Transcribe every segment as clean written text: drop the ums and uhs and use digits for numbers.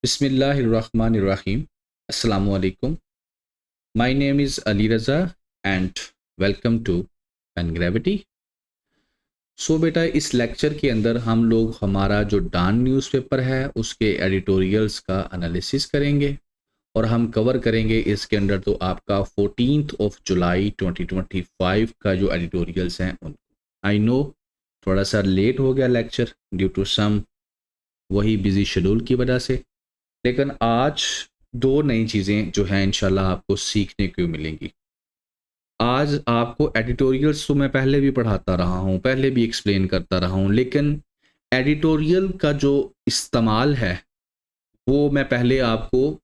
Bismillahirrahmanirrahim. Assalamu alaikum. My name is Ali Raza and welcome to Pen Gravity. बेटा इस lecture के अंदर हम लोग हमारा जो डॉन न्यूज़पेपर है उसके एडिटोरियल्स का एनालिसिस करेंगे और हम कवर करेंगे इसके अंदर तो आपका 14 जुलाई 2025 का जो एडिटोरियल्स हैं उनको। आई नो थोड़ा सा लेट हो गया लेक्चर ड्यू टू सम वही बिजी शेड्यूल की वजह से, लेकिन आज दो नई चीज़ें जो हैं इंशाल्लाह आपको सीखने को मिलेंगी। आज आपको एडिटोरियल्स तो मैं पहले भी पढ़ाता रहा हूँ, पहले भी एक्सप्लेन करता रहा हूँ, लेकिन एडिटोरियल का जो इस्तेमाल है वो मैं पहले आपको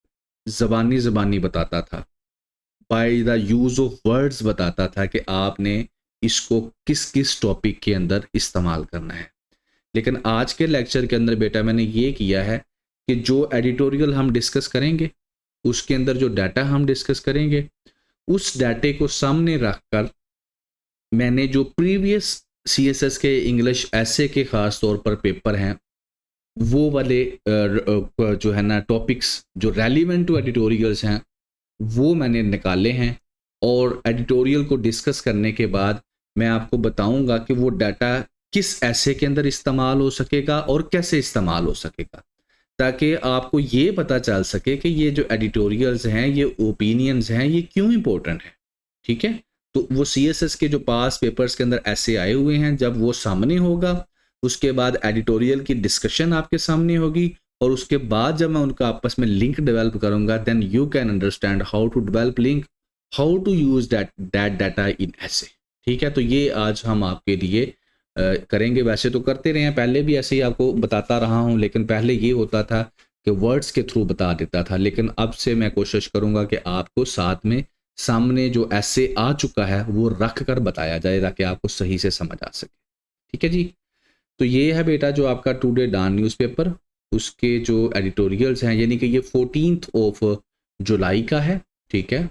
ज़बानी बताता था, by the use of words बताता था कि आपने इसको किस किस टॉपिक के अंदर इस्तेमाल करना है। लेकिन आज के लेक्चर के अंदर बेटा मैंने ये किया है कि जो एडिटोरियल हम डिस्कस करेंगे उसके अंदर जो डाटा हम डिस्कस करेंगे उस डाटे को सामने रखकर मैंने जो प्रीवियस सीएसएस के इंग्लिश ऐसे के ख़ास तौर पर पेपर हैं वो वाले जो है ना टॉपिक्स जो रेलिवेंट टू एडिटोरियल्स हैं वो मैंने निकाले हैं और एडिटोरियल को डिस्कस करने के बाद मैं आपको बताऊंगा कि वो डाटा किस ऐसे के अंदर इस्तेमाल हो सकेगा और कैसे इस्तेमाल हो सकेगा, ताकि आपको ये पता चल सके कि ये जो एडिटोरियल्स हैं ये ओपिनियंस हैं ये क्यों इंपॉर्टेंट है। ठीक है, तो वो सीएसएस के जो पास पेपर्स के अंदर ऐसे आए हुए हैं, जब वो सामने होगा उसके बाद एडिटोरियल की डिस्कशन आपके सामने होगी और उसके बाद जब मैं उनका आपस में लिंक डेवलप करूंगा then you can understand how to develop link, how to use that data in ऐसे। ठीक है, तो ये आज हम आपके लिए करेंगे। वैसे तो करते रहे हैं, पहले भी ऐसे ही आपको बताता रहा हूं, लेकिन पहले ये होता था कि वर्ड्स के थ्रू बता देता था, लेकिन अब से मैं कोशिश करूंगा कि आपको साथ में सामने जो ऐसे आ चुका है वो रख कर बताया जाए ताकि आपको सही से समझ आ सके। ठीक है जी, तो ये है बेटा जो आपका टुडे डॉन न्यूज़पेपर, उसके जो एडिटोरियल्स हैं, यानी कि ये 14 जुलाई का है। ठीक है,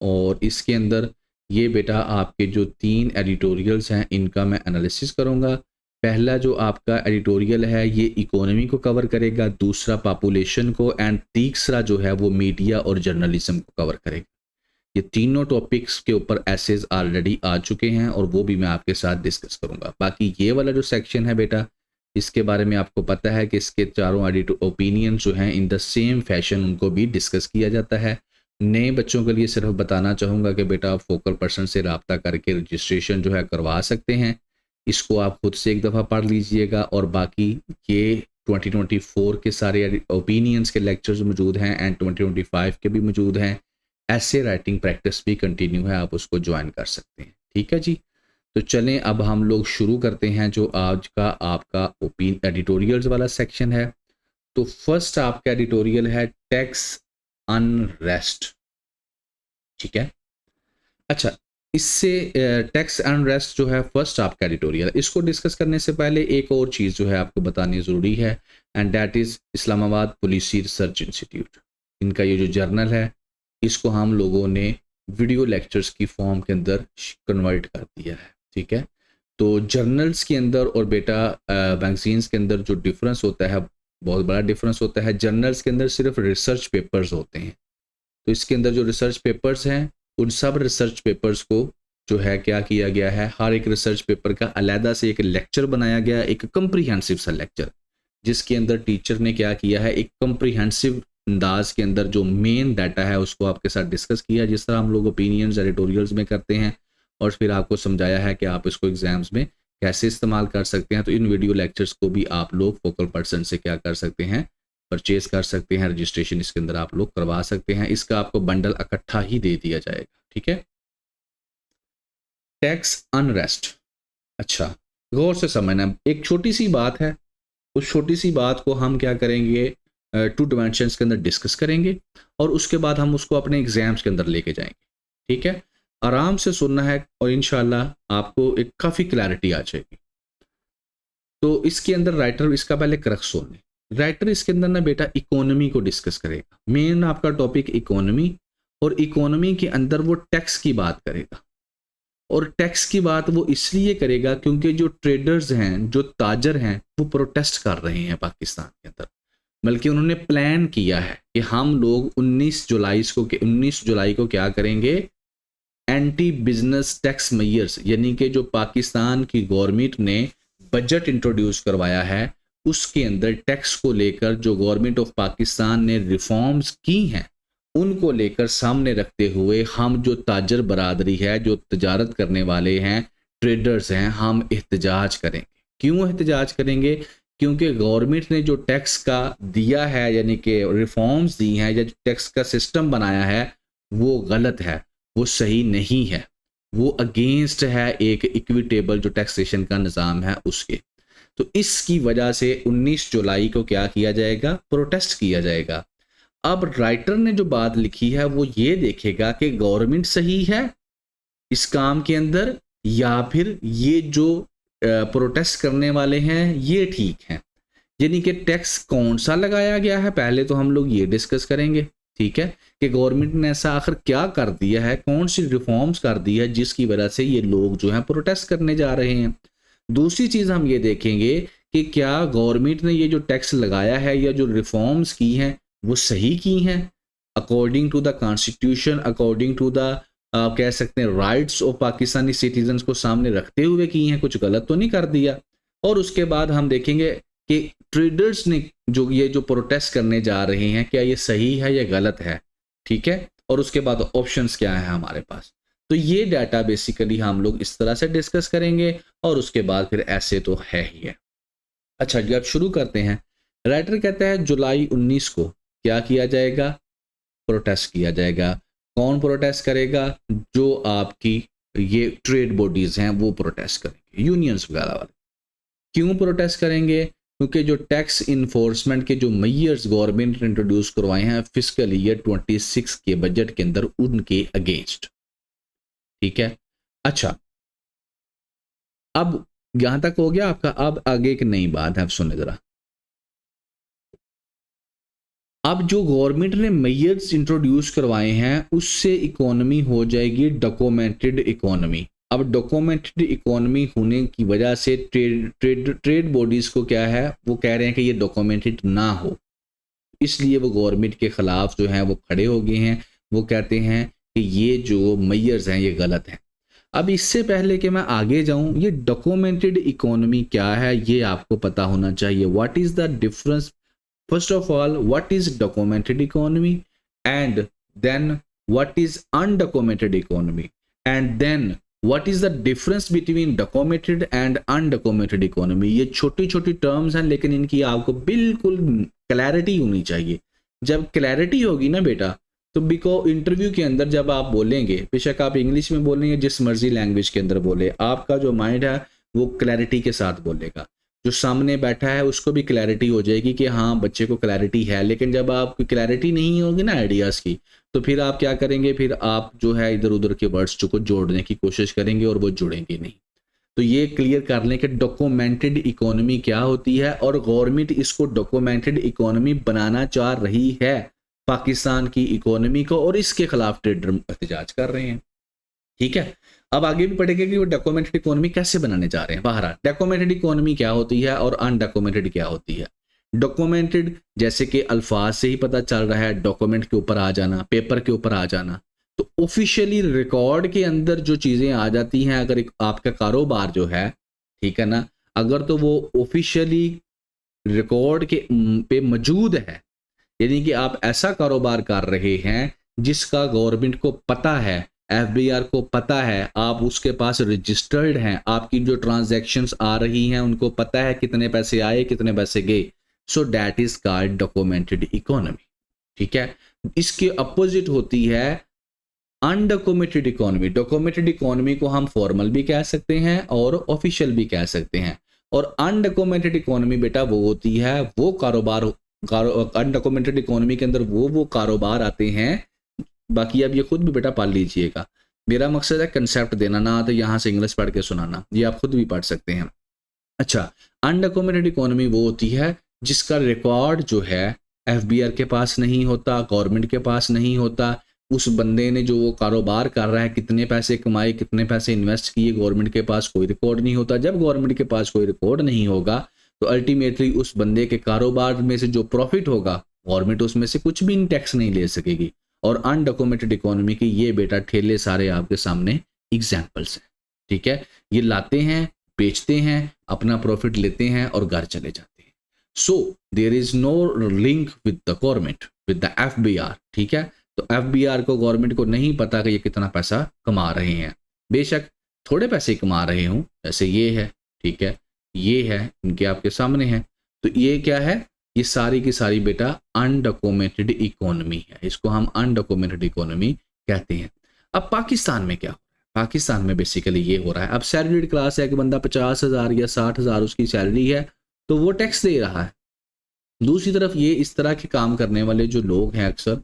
और इसके अंदर ये बेटा आपके जो 3 एडिटोरियल्स हैं इनका मैं एनालिसिस करूंगा। पहला जो आपका एडिटोरियल है ये इकोनॉमी को कवर करेगा, दूसरा पॉपुलेशन को, एंड तीसरा जो है वो मीडिया और जर्नलिज्म को कवर करेगा। ये तीनों टॉपिक्स के ऊपर एसेज ऑलरेडी आ चुके हैं और वो भी मैं आपके साथ डिस्कस करूंगा। बाकी ये वाला जो सेक्शन है बेटा इसके बारे में आपको पता है कि इसके चारों ओपिनियन जो हैं इन द सेम फैशन उनको भी डिस्कस किया जाता है। नए बच्चों के लिए सिर्फ बताना चाहूँगा कि बेटा आप फोकल पर्सन से रब्ता करके रजिस्ट्रेशन जो है करवा सकते हैं। इसको आप खुद से एक दफ़ा पढ़ लीजिएगा और बाकी ये 2024 के सारे ओपिनियंस के लेक्चर्स मौजूद हैं एंड 2025 के भी मौजूद हैं। ऐसे राइटिंग प्रैक्टिस भी कंटिन्यू है, आप उसको ज्वाइन कर सकते हैं। ठीक है जी, तो चलें अब हम लोग शुरू करते हैं जो आज का आपका एडिटोरियल्स वाला सेक्शन है। तो फर्स्ट आपका एडिटोरियल है टैक्स अनरेस्ट। ठीक है, अच्छा, इससे टैक्स अनरेस्ट जो है फर्स्ट आपका एडिटोरियल, इसको डिस्कस करने से पहले एक और चीज़ जो है आपको बतानी ज़रूरी है and that is Islamabad policy research institute. इनका ये जो जर्नल है इसको हम लोगों ने वीडियो लेक्चर्स की फॉर्म के अंदर कन्वर्ट कर दिया है। ठीक है, तो जर्नल्स के अंदर और बेटा मैगजीन्स के अंदर जो डिफरेंस होता है बहुत बड़ा डिफरेंस होता है। जर्नल्स के अंदर सिर्फ रिसर्च पेपर्स होते हैं, तो इसके अंदर जो रिसर्च पेपर्स हैं उन सब रिसर्च पेपर्स को जो है क्या किया गया है, हर एक रिसर्च पेपर का अलहदा से एक लेक्चर बनाया गया, एक कम्प्रीहेंसिव सा लेक्चर, जिसके अंदर टीचर ने क्या किया है, एक कम्प्रीहेंसिव अंदाज के अंदर जो मेन डाटा है उसको आपके साथ डिस्कस किया, जिस तरह हम लोग ओपिनियंस एडिटोरियल्स में करते हैं, और फिर आपको समझाया है कि आप इसको एग्जाम्स में कैसे इस्तेमाल कर सकते हैं। तो इन वीडियो लेक्चर्स को भी आप लोग फोकल पर्सन से क्या कर सकते हैं, परचेज कर सकते हैं, रजिस्ट्रेशन इसके अंदर आप लोग करवा सकते हैं। इसका आपको बंडल इकट्ठा ही दे दिया जाएगा। ठीक है, टैक्स अनरेस्ट। अच्छा, गौर से समझना, एक छोटी सी बात है, उस छोटी सी बात को हम क्या करेंगे, 2 डिमेंशंस के अंदर डिस्कस करेंगे और उसके बाद हम उसको अपने एग्जाम्स के अंदर लेके जाएंगे। ठीक है, आराम से सुनना है और इंशाल्लाह आपको एक काफ़ी क्लैरिटी आ जाएगी। तो इसके अंदर राइटर, इसका पहले क्रक्स सुन लें। राइटर इसके अंदर ना बेटा इकोनॉमी को डिस्कस करेगा, मेन आपका टॉपिक इकोनॉमी, और इकोनॉमी के अंदर वो टैक्स की बात करेगा। और टैक्स की बात वो इसलिए करेगा क्योंकि जो ट्रेडर्स हैं, जो ताजर हैं, वो प्रोटेस्ट कर रहे हैं पाकिस्तान के अंदर। बल्कि उन्होंने प्लान किया है कि हम लोग 19 जुलाई को क्या करेंगे, एंटी बिजनेस टैक्स मेयर्स, यानी कि जो पाकिस्तान की गवर्नमेंट ने बजट इंट्रोड्यूस करवाया है उसके अंदर टैक्स को लेकर जो गवर्नमेंट ऑफ पाकिस्तान ने रिफॉर्म्स की हैं उनको लेकर सामने रखते हुए हम जो ताजर बरादरी है, जो तजारत करने वाले हैं, ट्रेडर्स हैं, हम एहतजाज करेंगे। क्यों एहतजाज करेंगे? क्योंकि गवर्नमेंट ने जो टैक्स का दिया है, यानी कि रिफॉर्म्स दी हैं या जो टैक्स का सिस्टम बनाया है वो गलत है, वो सही नहीं है, वो अगेंस्ट है एक इक्विटेबल जो टैक्सेशन का निज़ाम है उसके। तो इसकी वजह से 19 जुलाई को क्या किया जाएगा, प्रोटेस्ट किया जाएगा। अब राइटर ने जो बात लिखी है वो ये देखेगा कि गवर्नमेंट सही है इस काम के अंदर या फिर ये जो प्रोटेस्ट करने वाले हैं ये ठीक हैं। यानी कि टैक्स कौन सा लगाया गया है पहले तो हम लोग ये डिस्कस करेंगे, ठीक है, कि गवर्नमेंट ने ऐसा आखिर क्या कर दिया है, कौन सी रिफॉर्म्स कर दी है जिसकी वजह से ये लोग जो हैं प्रोटेस्ट करने जा रहे हैं। दूसरी चीज़ हम ये देखेंगे कि क्या गवर्नमेंट ने ये जो टैक्स लगाया है या जो रिफॉर्म्स की हैं वो सही की हैं according to the constitution, according to the आप कह सकते हैं राइट्स ऑफ पाकिस्तानी सिटीजन्स को सामने रखते हुए की हैं, कुछ गलत तो नहीं कर दिया। और उसके बाद हम देखेंगे कि ट्रेडर्स ने जो ये जो प्रोटेस्ट करने जा रहे हैं क्या ये सही है या गलत है, ठीक है, और उसके बाद ऑप्शंस क्या है हमारे पास। तो ये डाटा बेसिकली हम लोग इस तरह से डिस्कस करेंगे और उसके बाद फिर ऐसे तो है ही है। अच्छा जी, अब शुरू करते हैं। राइटर कहता है जुलाई 19 को क्या किया जाएगा, प्रोटेस्ट किया जाएगा। कौन प्रोटेस्ट करेगा? जो आपकी ये ट्रेड बॉडीज हैं वो प्रोटेस्ट करेंगे, यूनियंस वगैरह वाले। क्यों प्रोटेस्ट करेंगे? क्योंकि जो टैक्स इन्फोर्समेंट के जो मेयर्स गवर्नमेंट ने इंट्रोड्यूस करवाए हैं फिस्कल ईयर 26 के बजट के अंदर उनके अगेंस्ट, ठीक है। अच्छा, अब यहां तक हो गया आपका। अब आगे एक नई बात है, अब सुने जरा। अब जो गवर्नमेंट ने मेयर्स इंट्रोड्यूस करवाए हैं उससे इकोनॉमी हो जाएगी डॉक्यूमेंटेड इकोनॉमी। अब डॉक्यूमेंटेड इकोनॉमी होने की वजह से ट्रेड बॉडीज को क्या है, वो कह रहे हैं कि ये डॉक्यूमेंटेड ना हो, इसलिए वो गवर्नमेंट के खिलाफ जो हैं वो खड़े हो गए हैं। वो कहते हैं कि ये जो मेयर्स हैं ये गलत हैं। अब इससे पहले कि मैं आगे जाऊं, ये डॉक्यूमेंटेड इकोनॉमी क्या है ये आपको पता होना चाहिए। What is the difference? First of all, what is documented economy, and then what is undocumented economy, and then what is the difference between documented and undocumented economy? ये छोटी छोटी टर्म्स हैं लेकिन इनकी आपको बिल्कुल क्लैरिटी होनी चाहिए। जब क्लैरिटी होगी ना बेटा, तो बिको इंटरव्यू के अंदर जब आप बोलेंगे, बेशक आप इंग्लिश में बोलेंगे, जिस मर्जी लैंग्वेज के अंदर बोले, आपका जो माइंड है वो क्लैरिटी के साथ बोलेगा। जो सामने बैठा है उसको भी क्लैरिटी हो जाएगी कि हाँ बच्चे को क्लैरिटी है। लेकिन जब आपकी क्लैरिटी नहीं होगी ना आइडियाज़ की, तो फिर आप क्या करेंगे, फिर आप जो है इधर उधर के वर्ड्स को जोड़ने की कोशिश करेंगे और वो जुड़ेंगे नहीं। तो ये क्लियर कर लें कि डॉक्यूमेंटेड इकोनॉमी क्या होती है, और गवर्नमेंट इसको डॉक्यूमेंटेड इकोनॉमी बनाना चाह रही है पाकिस्तान की इकोनॉमी को, और इसके खिलाफ ट्रेडर एहतजाज कर रहे हैं, ठीक है। अब आगे भी पढ़ेंगे कि वो डॉक्यूमेंटेड इकोनॉमी कैसे बनाने जा रहे हैं। बहरहाल डॉक्यूमेंटेड इकोनॉमी क्या होती है और अनडॉक्यूमेंटेड क्या होती है। डॉक्यूमेंटेड जैसे कि अल्फाज से ही पता चल रहा है, डॉक्यूमेंट के ऊपर आ जाना, पेपर के ऊपर आ जाना। तो ऑफिशियली रिकॉर्ड के अंदर जो चीज़ें आ जाती हैं, अगर आपका कारोबार जो है, ठीक है ना, अगर तो वो ऑफिशियली रिकॉर्ड के पे मौजूद है, यानी कि आप ऐसा कारोबार कर रहे हैं जिसका गवर्नमेंट को पता है, एफबीआर को पता है, आप उसके पास रजिस्टर्ड हैं, आपकी जो ट्रांजैक्शंस आ रही हैं उनको पता है कितने पैसे आए कितने पैसे गए। So that is called documented economy, ठीक है। इसके अपोजिट होती है अनडॉक्यूमेंटेड इकोनॉमी। डॉक्यूमेंटेड इकोनॉमी को हम फॉर्मल भी कह सकते हैं और ऑफिशियल भी कह सकते हैं। और अनडॉक्यूमेंटेड इकोनॉमी बेटा वो होती है, वो कारोबार, अनडॉक्यूमेंटेड इकोनॉमी के अंदर वो कारोबार आते हैं। बाकी अब ये खुद भी बेटा पढ़ लीजिएगा, मेरा मकसद है कंसेप्ट देना, ना तो यहाँ से इंग्लिश पढ़ के सुनाना, ये आप खुद भी पढ़ सकते हैं। अच्छा, अनडॉक्यूमेंटेड इकोनॉमी वो होती है जिसका रिकॉर्ड जो है एफबीआर के पास नहीं होता, गवर्नमेंट के पास नहीं होता। उस बंदे ने जो वो कारोबार कर रहा है, कितने पैसे कमाए, कितने पैसे इन्वेस्ट किए, गवर्नमेंट के पास कोई रिकॉर्ड नहीं होता। जब गवर्नमेंट के पास कोई रिकॉर्ड नहीं होगा तो अल्टीमेटली उस बंदे के कारोबार में से जो प्रॉफिट होगा गवर्नमेंट उसमें से कुछ भी टैक्स नहीं ले सकेगी। और अनडॉक्यूमेंटेड इकोनॉमी की ये बेटा ठेले सारे आपके सामने एग्जाम्पल्स हैं। ठीक है, ये लाते हैं, बेचते हैं, अपना प्रॉफिट लेते हैं और घर चले जाते हैं। So there is no link with the government, with the FBR. ठीक है, तो एफबीआर को, गवर्नमेंट को नहीं पता कि ये कितना पैसा कमा रहे हैं। बेशक थोड़े पैसे कमा रहे हूँ, जैसे ये है, ठीक है, ये है, इनके आपके सामने है। तो ये क्या है, ये सारी की सारी बेटा अनडॉक्यूमेंटेड इकोनॉमी है, इसको हम अनडॉक्यूमेंटेड इकोनॉमी कहते हैं। अब पाकिस्तान में क्या हो रहा है, पाकिस्तान में बेसिकली ये हो रहा है, अब सैलरीड क्लास है कि बंदा 50,000 या 60,000 उसकी सैलरी है तो वो टैक्स दे रहा है। दूसरी तरफ ये इस तरह के काम करने वाले जो लोग हैं, अक्सर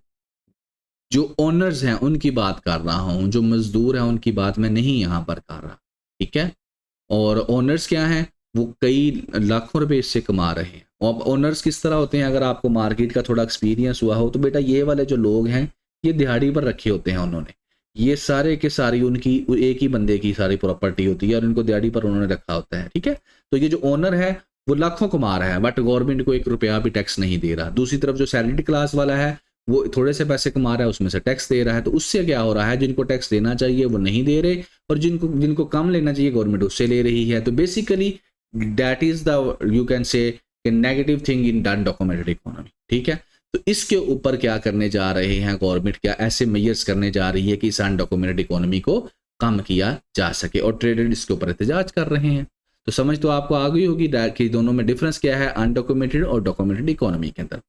जो ओनर्स हैं उनकी बात कर रहा हूँ, जो मजदूर हैं उनकी बात मैं नहीं यहाँ पर कर रहा। ठीक है, और ओनर्स क्या हैं, वो कई लाखों रुपए इससे कमा रहे हैं। और ओनर्स किस तरह होते हैं, अगर आपको मार्केट का थोड़ा एक्सपीरियंस हुआ हो तो बेटा ये वाले जो लोग हैं ये दिहाड़ी पर रखे होते हैं उन्होंने, ये सारे के सारी उनकी एक ही बंदे की सारी प्रॉपर्टी होती है और इनको दिहाड़ी पर उन्होंने रखा होता है। ठीक है, तो ये जो ओनर है वो लाखों कमा रहा है बट गवर्नमेंट को 1 रुपया भी टैक्स नहीं दे रहा। दूसरी तरफ जो सैलरीड क्लास वाला है वो थोड़े से पैसे कमा रहा है, उसमें से टैक्स दे रहा है। तो उससे क्या हो रहा है, जिनको टैक्स देना चाहिए वो नहीं दे रहे और जिनको जिनको कम लेना चाहिए गवर्नमेंट उससे ले रही है। तो basically that is the, you can say, negative thing in undocumented economy. ठीक है, तो इसके ऊपर क्या करने जा रहे हैं गवर्नमेंट, क्या ऐसे मेजर्स करने जा रही है कि इस अनडॉक्यूमेंटेड इकोनॉमी को कम किया जा सके, और ट्रेडर इसके ऊपर एहतजाज कर रहे हैं। तो समझ तो आपको आ गई होगी कि दोनों में डिफरेंस क्या है अनडॉक्यूमेंटेड और डॉक्यूमेंटेड इकोनॉमी के अंदर।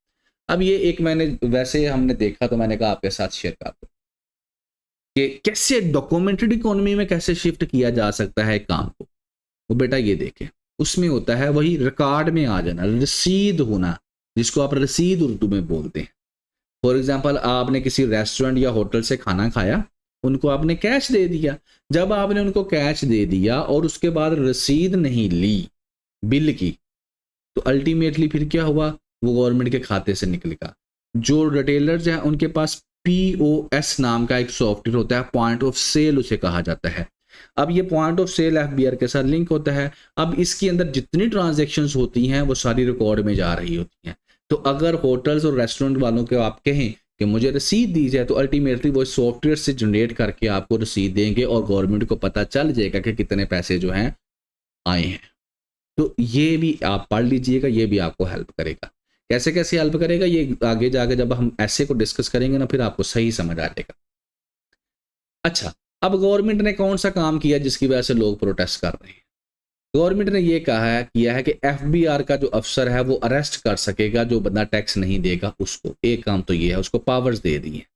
अब ये एक मैंने वैसे हमने देखा तो मैंने कहा आपके साथ शेयर कर दूं कि कैसे डॉक्यूमेंटेड इकोनॉमी में कैसे शिफ्ट किया जा सकता है काम को। वो बेटा ये देखें, उसमें होता है वही रिकॉर्ड में आ जाना, रसीद होना, जिसको आप रसीद उर्दू में बोलते हैं। फॉर एग्जाम्पल आपने किसी रेस्टोरेंट या होटल से खाना खाया, उनको आपने कैश दे दिया। जब आपने उनको कैश दे दिया और उसके बाद रसीद नहीं ली बिल की, तो अल्टीमेटली फिर क्या हुआ, वो गवर्नमेंट के खाते से निकलेगा। जो रिटेलर्स हैं उनके पास POS नाम का एक सॉफ्टवेयर होता है, पॉइंट ऑफ सेल उसे कहा जाता है। अब ये पॉइंट ऑफ सेल एफबीआर के साथ लिंक होता है। अब इसके अंदर जितनी ट्रांजैक्शंस होती हैं वो सारी रिकॉर्ड में जा रही होती हैं। तो अगर होटल्स और रेस्टोरेंट वालों को आप कहें कि मुझे रसीद दी जाए, तो अल्टीमेटली वो सॉफ्टवेयर से जनरेट करके आपको रसीद देंगे और गवर्नमेंट को पता चल जाएगा कि कितने पैसे जो हैं आए हैं। तो ये भी आप पढ़ लीजिएगा, ये भी आपको हेल्प करेगा। कैसे कैसे हेल्प करेगा ये आगे जाके जब हम ऐसे को डिस्कस करेंगे ना, फिर आपको सही समझ आ जाएगा। अच्छा, अब गवर्नमेंट ने कौन सा काम किया जिसकी वजह से लोग प्रोटेस्ट कर रहे हैं। गवर्नमेंट ने ये किया है कि एफबीआर का जो अफसर है वो अरेस्ट कर सकेगा जो बंदा टैक्स नहीं देगा उसको। एक काम तो ये है, उसको पावर्स दे दी है।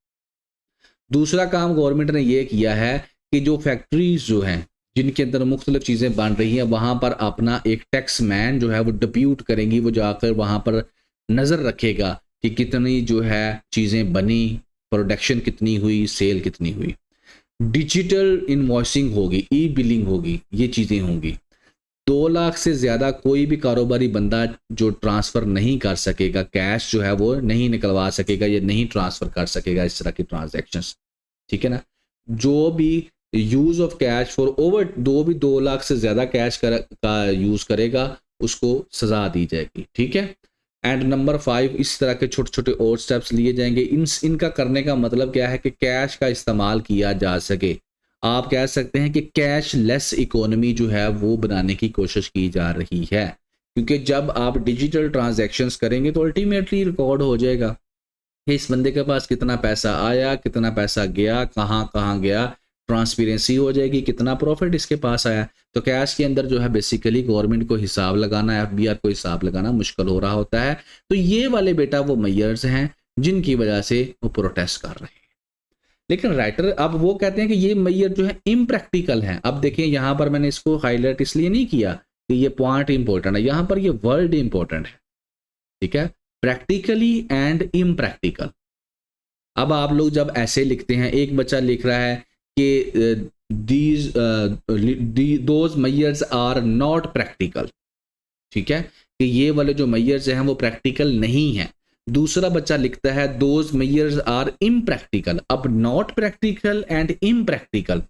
दूसरा काम गवर्नमेंट ने ये किया है कि जो फैक्ट्रीज जो हैं जिनके अंदर मुख्तलिफ चीज़ें बन रही हैं, वहाँ पर अपना एक टैक्स मैन जो है वो डिप्यूट करेंगी, वो जाकर वहाँ पर नज़र रखेगा कि कितनी जो है चीज़ें बनी, प्रोडक्शन कितनी हुई, सेल कितनी हुई। डिजिटल इनवॉइसिंग होगी, ई बिलिंग होगी, ये चीज़ें होंगी। 2 लाख से ज़्यादा कोई भी कारोबारी बंदा जो ट्रांसफ़र नहीं कर सकेगा, कैश जो है वो नहीं निकलवा सकेगा या नहीं ट्रांसफ़र कर सकेगा इस तरह की ट्रांजैक्शंस। ठीक है ना, जो भी use of cash for over 2 lakh से ज़्यादा कैश का यूज़ करेगा उसको सज़ा दी जाएगी। ठीक है, एंड नंबर 5, इस तरह के छोटे छोटे और स्टेप्स लिए जाएंगे। इनका करने का मतलब क्या है कि कैश का इस्तेमाल किया जा सके। आप कह सकते हैं कि कैश लेस इकोनॉमी जो है वो बनाने की कोशिश की जा रही है, क्योंकि जब आप डिजिटल ट्रांजैक्शंस करेंगे तो अल्टीमेटली रिकॉर्ड हो जाएगा कि इस बंदे के पास कितना पैसा आया, कितना पैसा गया, कहाँ कहाँ गया, ट्रांसपेरेंसी हो जाएगी, कितना प्रॉफिट इसके पास आया। तो कैश के अंदर जो है बेसिकली गवर्नमेंट को हिसाब लगाना, एफबीआर को हिसाब लगाना मुश्किल हो रहा होता है। तो ये वाले बेटा वो मेजर्स हैं जिनकी वजह से वो प्रोटेस्ट कर रहे हैं। लेकिन राइटर अब वो कहते हैं कि ये मेजर जो है इम्प्रैक्टिकल हैं। अब देखिए यहाँ पर मैंने इसको हाईलाइट इसलिए नहीं किया कि ये पॉइंट इंपॉर्टेंट है, यहाँ पर ये वर्ड इंपॉर्टेंट है। ठीक है, प्रैक्टिकली एंड इम्प्रैक्टिकल। अब आप लोग जब ऐसे लिखते हैं, एक बच्चा लिख रहा है कि those measures are not practical. ठीक है, कि ये वाले जो मेजर्स हैं वो प्रैक्टिकल नहीं हैं। दूसरा बच्चा लिखता है दोज मेजर्स आर इम्प्रैक्टिकल। अब नॉट प्रैक्टिकल एंड इम्प्रैक्टिकल,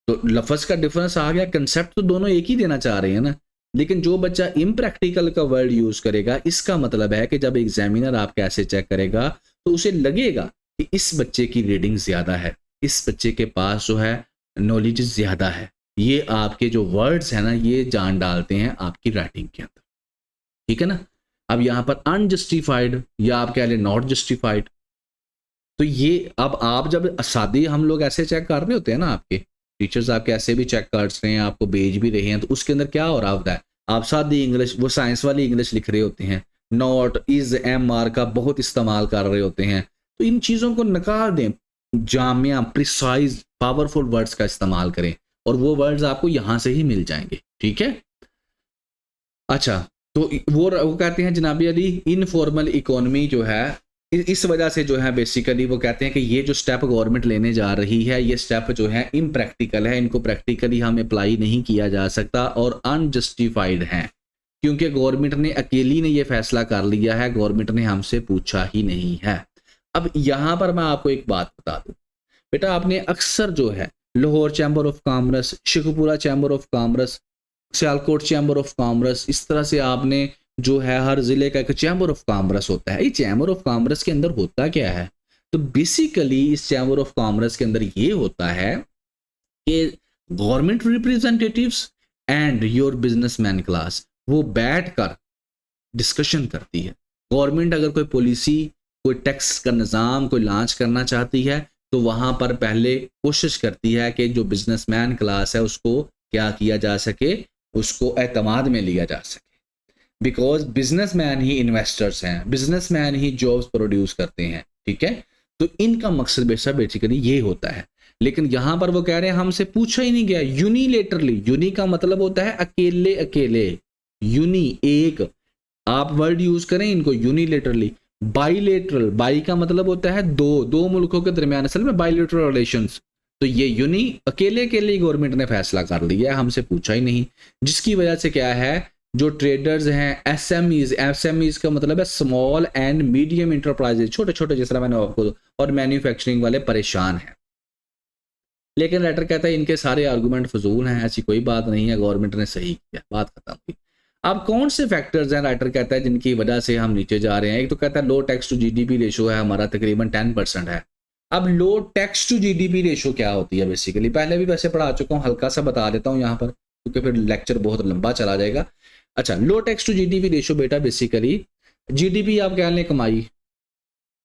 तो लफ्ज का डिफरेंस आ गया, कंसेप्ट तो दोनों एक ही देना चाह रहे हैं ना। लेकिन जो बच्चा इम्प्रैक्टिकल का वर्ड यूज करेगा, इसका मतलब है कि जब एग्जामिनर आपका ऐसे चेक करेगा तो उसे लगेगा कि इस बच्चे की रीडिंग ज्यादा है, इस बच्चे के पास जो है नॉलेज ज्यादा है। ये आपके जो वर्ड्स है ना, ये जान डालते हैं आपकी राइटिंग के अंदर, ठीक है ना। अब यहाँ पर अनजस्टिफाइड या आप कह लें नॉट जस्टिफाइड, तो ये अब आप जब सादे हम लोग ऐसे चेक कर रहे होते हैं ना, आपके टीचर्स आपके ऐसे भी चेक कर रहे हैं, आपको भेज भी रहे हैं, तो उसके अंदर क्या हो रहा होता है, आप सादी इंग्लिश, वो साइंस वाली इंग्लिश लिख रहे होते हैं, नॉट इज एम आर का बहुत इस्तेमाल कर रहे होते हैं। तो इन चीज़ों को नकार दें, जामिया प्रिसाइज पावरफुल वर्ड्स का इस्तेमाल करें, और वो वर्ड्स आपको यहाँ से ही मिल जाएंगे, ठीक है। अच्छा, तो वो कहते हैं जनाबी अली इनफॉर्मल इकोनॉमी जो है, इस वजह से जो है बेसिकली वो कहते हैं कि ये जो स्टेप गवर्नमेंट लेने जा रही है, ये स्टेप जो है इम्प्रैक्टिकल है, इनको प्रैक्टिकली हम अप्लाई नहीं किया जा सकता और अनजस्टिफाइड हैं, क्योंकि गवर्नमेंट ने अकेली ने ये फैसला कर लिया है, गवर्नमेंट ने हमसे पूछा ही नहीं है। अब यहाँ पर मैं आपको एक बात बता दूं बेटा, आपने अक्सर जो है Lahore chamber of commerce, Sheikhpura chamber of commerce, Sialkot chamber of commerce, इस तरह से आपने जो है हर जिले का एक चैम्बर ऑफ कॉमर्स होता है। ये चैम्बर ऑफ कॉमर्स के अंदर होता क्या है, तो बेसिकली इस चैम्बर ऑफ कॉमर्स के अंदर ये होता है कि government representatives and your businessman class वो बैठकर डिस्कशन करती है। गवर्नमेंट अगर कोई पॉलिसी, कोई टैक्स का निज़ाम कोई लॉन्च करना चाहती है, तो वहां पर पहले कोशिश करती है कि जो बिजनेसमैन क्लास है उसको क्या किया जा सके, उसको एतमाद में लिया जा सके, बिकॉज बिजनेसमैन ही इन्वेस्टर्स हैं, बिजनेसमैन ही जॉब्स प्रोड्यूस करते हैं, ठीक है। तो इनका मकसद बेसिकली ये होता है। लेकिन यहां पर वो कह रहे हैं हमसे पूछा ही नहीं गया, यूनिलेटरली, यूनि का मतलब होता है अकेले अकेले, यूनि एक, आप वर्ड यूज करें इनको यूनिलेटरली। बाइलेटरल, बाई का मतलब होता है दो मुल्कों के दरमियान, असल में बाइलेटरल रिलेशंस। तो ये यूनि अकेले अकेले गवर्नमेंट ने फैसला कर लिया है, हमसे पूछा ही नहीं, जिसकी वजह से क्या है, जो ट्रेडर्स हैं, एसएमईज का मतलब है स्मॉल एंड मीडियम इंटरप्राइजेज, छोटे छोटे, जिस तरह मैंने आपको, और मैन्युफैक्चरिंग वाले परेशान हैं। लेकिन राइटर कहता है इनके सारे आर्गुमेंट फजूल हैं, ऐसी कोई बात नहीं है, गवर्नमेंट ने सही किया, बात खत्म हुई। अब कौन से फैक्टर्स हैं, राइटर कहता है, जिनकी वजह से हम नीचे जा रहे हैं। एक तो कहता है लो टैक्स टू जीडीपी रेशो है हमारा, तकरीबन 10% है। अब लो टैक्स टू जीडीपी रेशो क्या होती है बेसिकली, पहले भी वैसे पढ़ा चुका हूँ, हल्का सा बता देता हूँ यहाँ पर, क्योंकि फिर लेक्चर बहुत लंबा चला जाएगा। अच्छा, लो टैक्स टू जीडीपी रेशो बेटा बेसिकली, जीडीपी आप कह लें कमाई,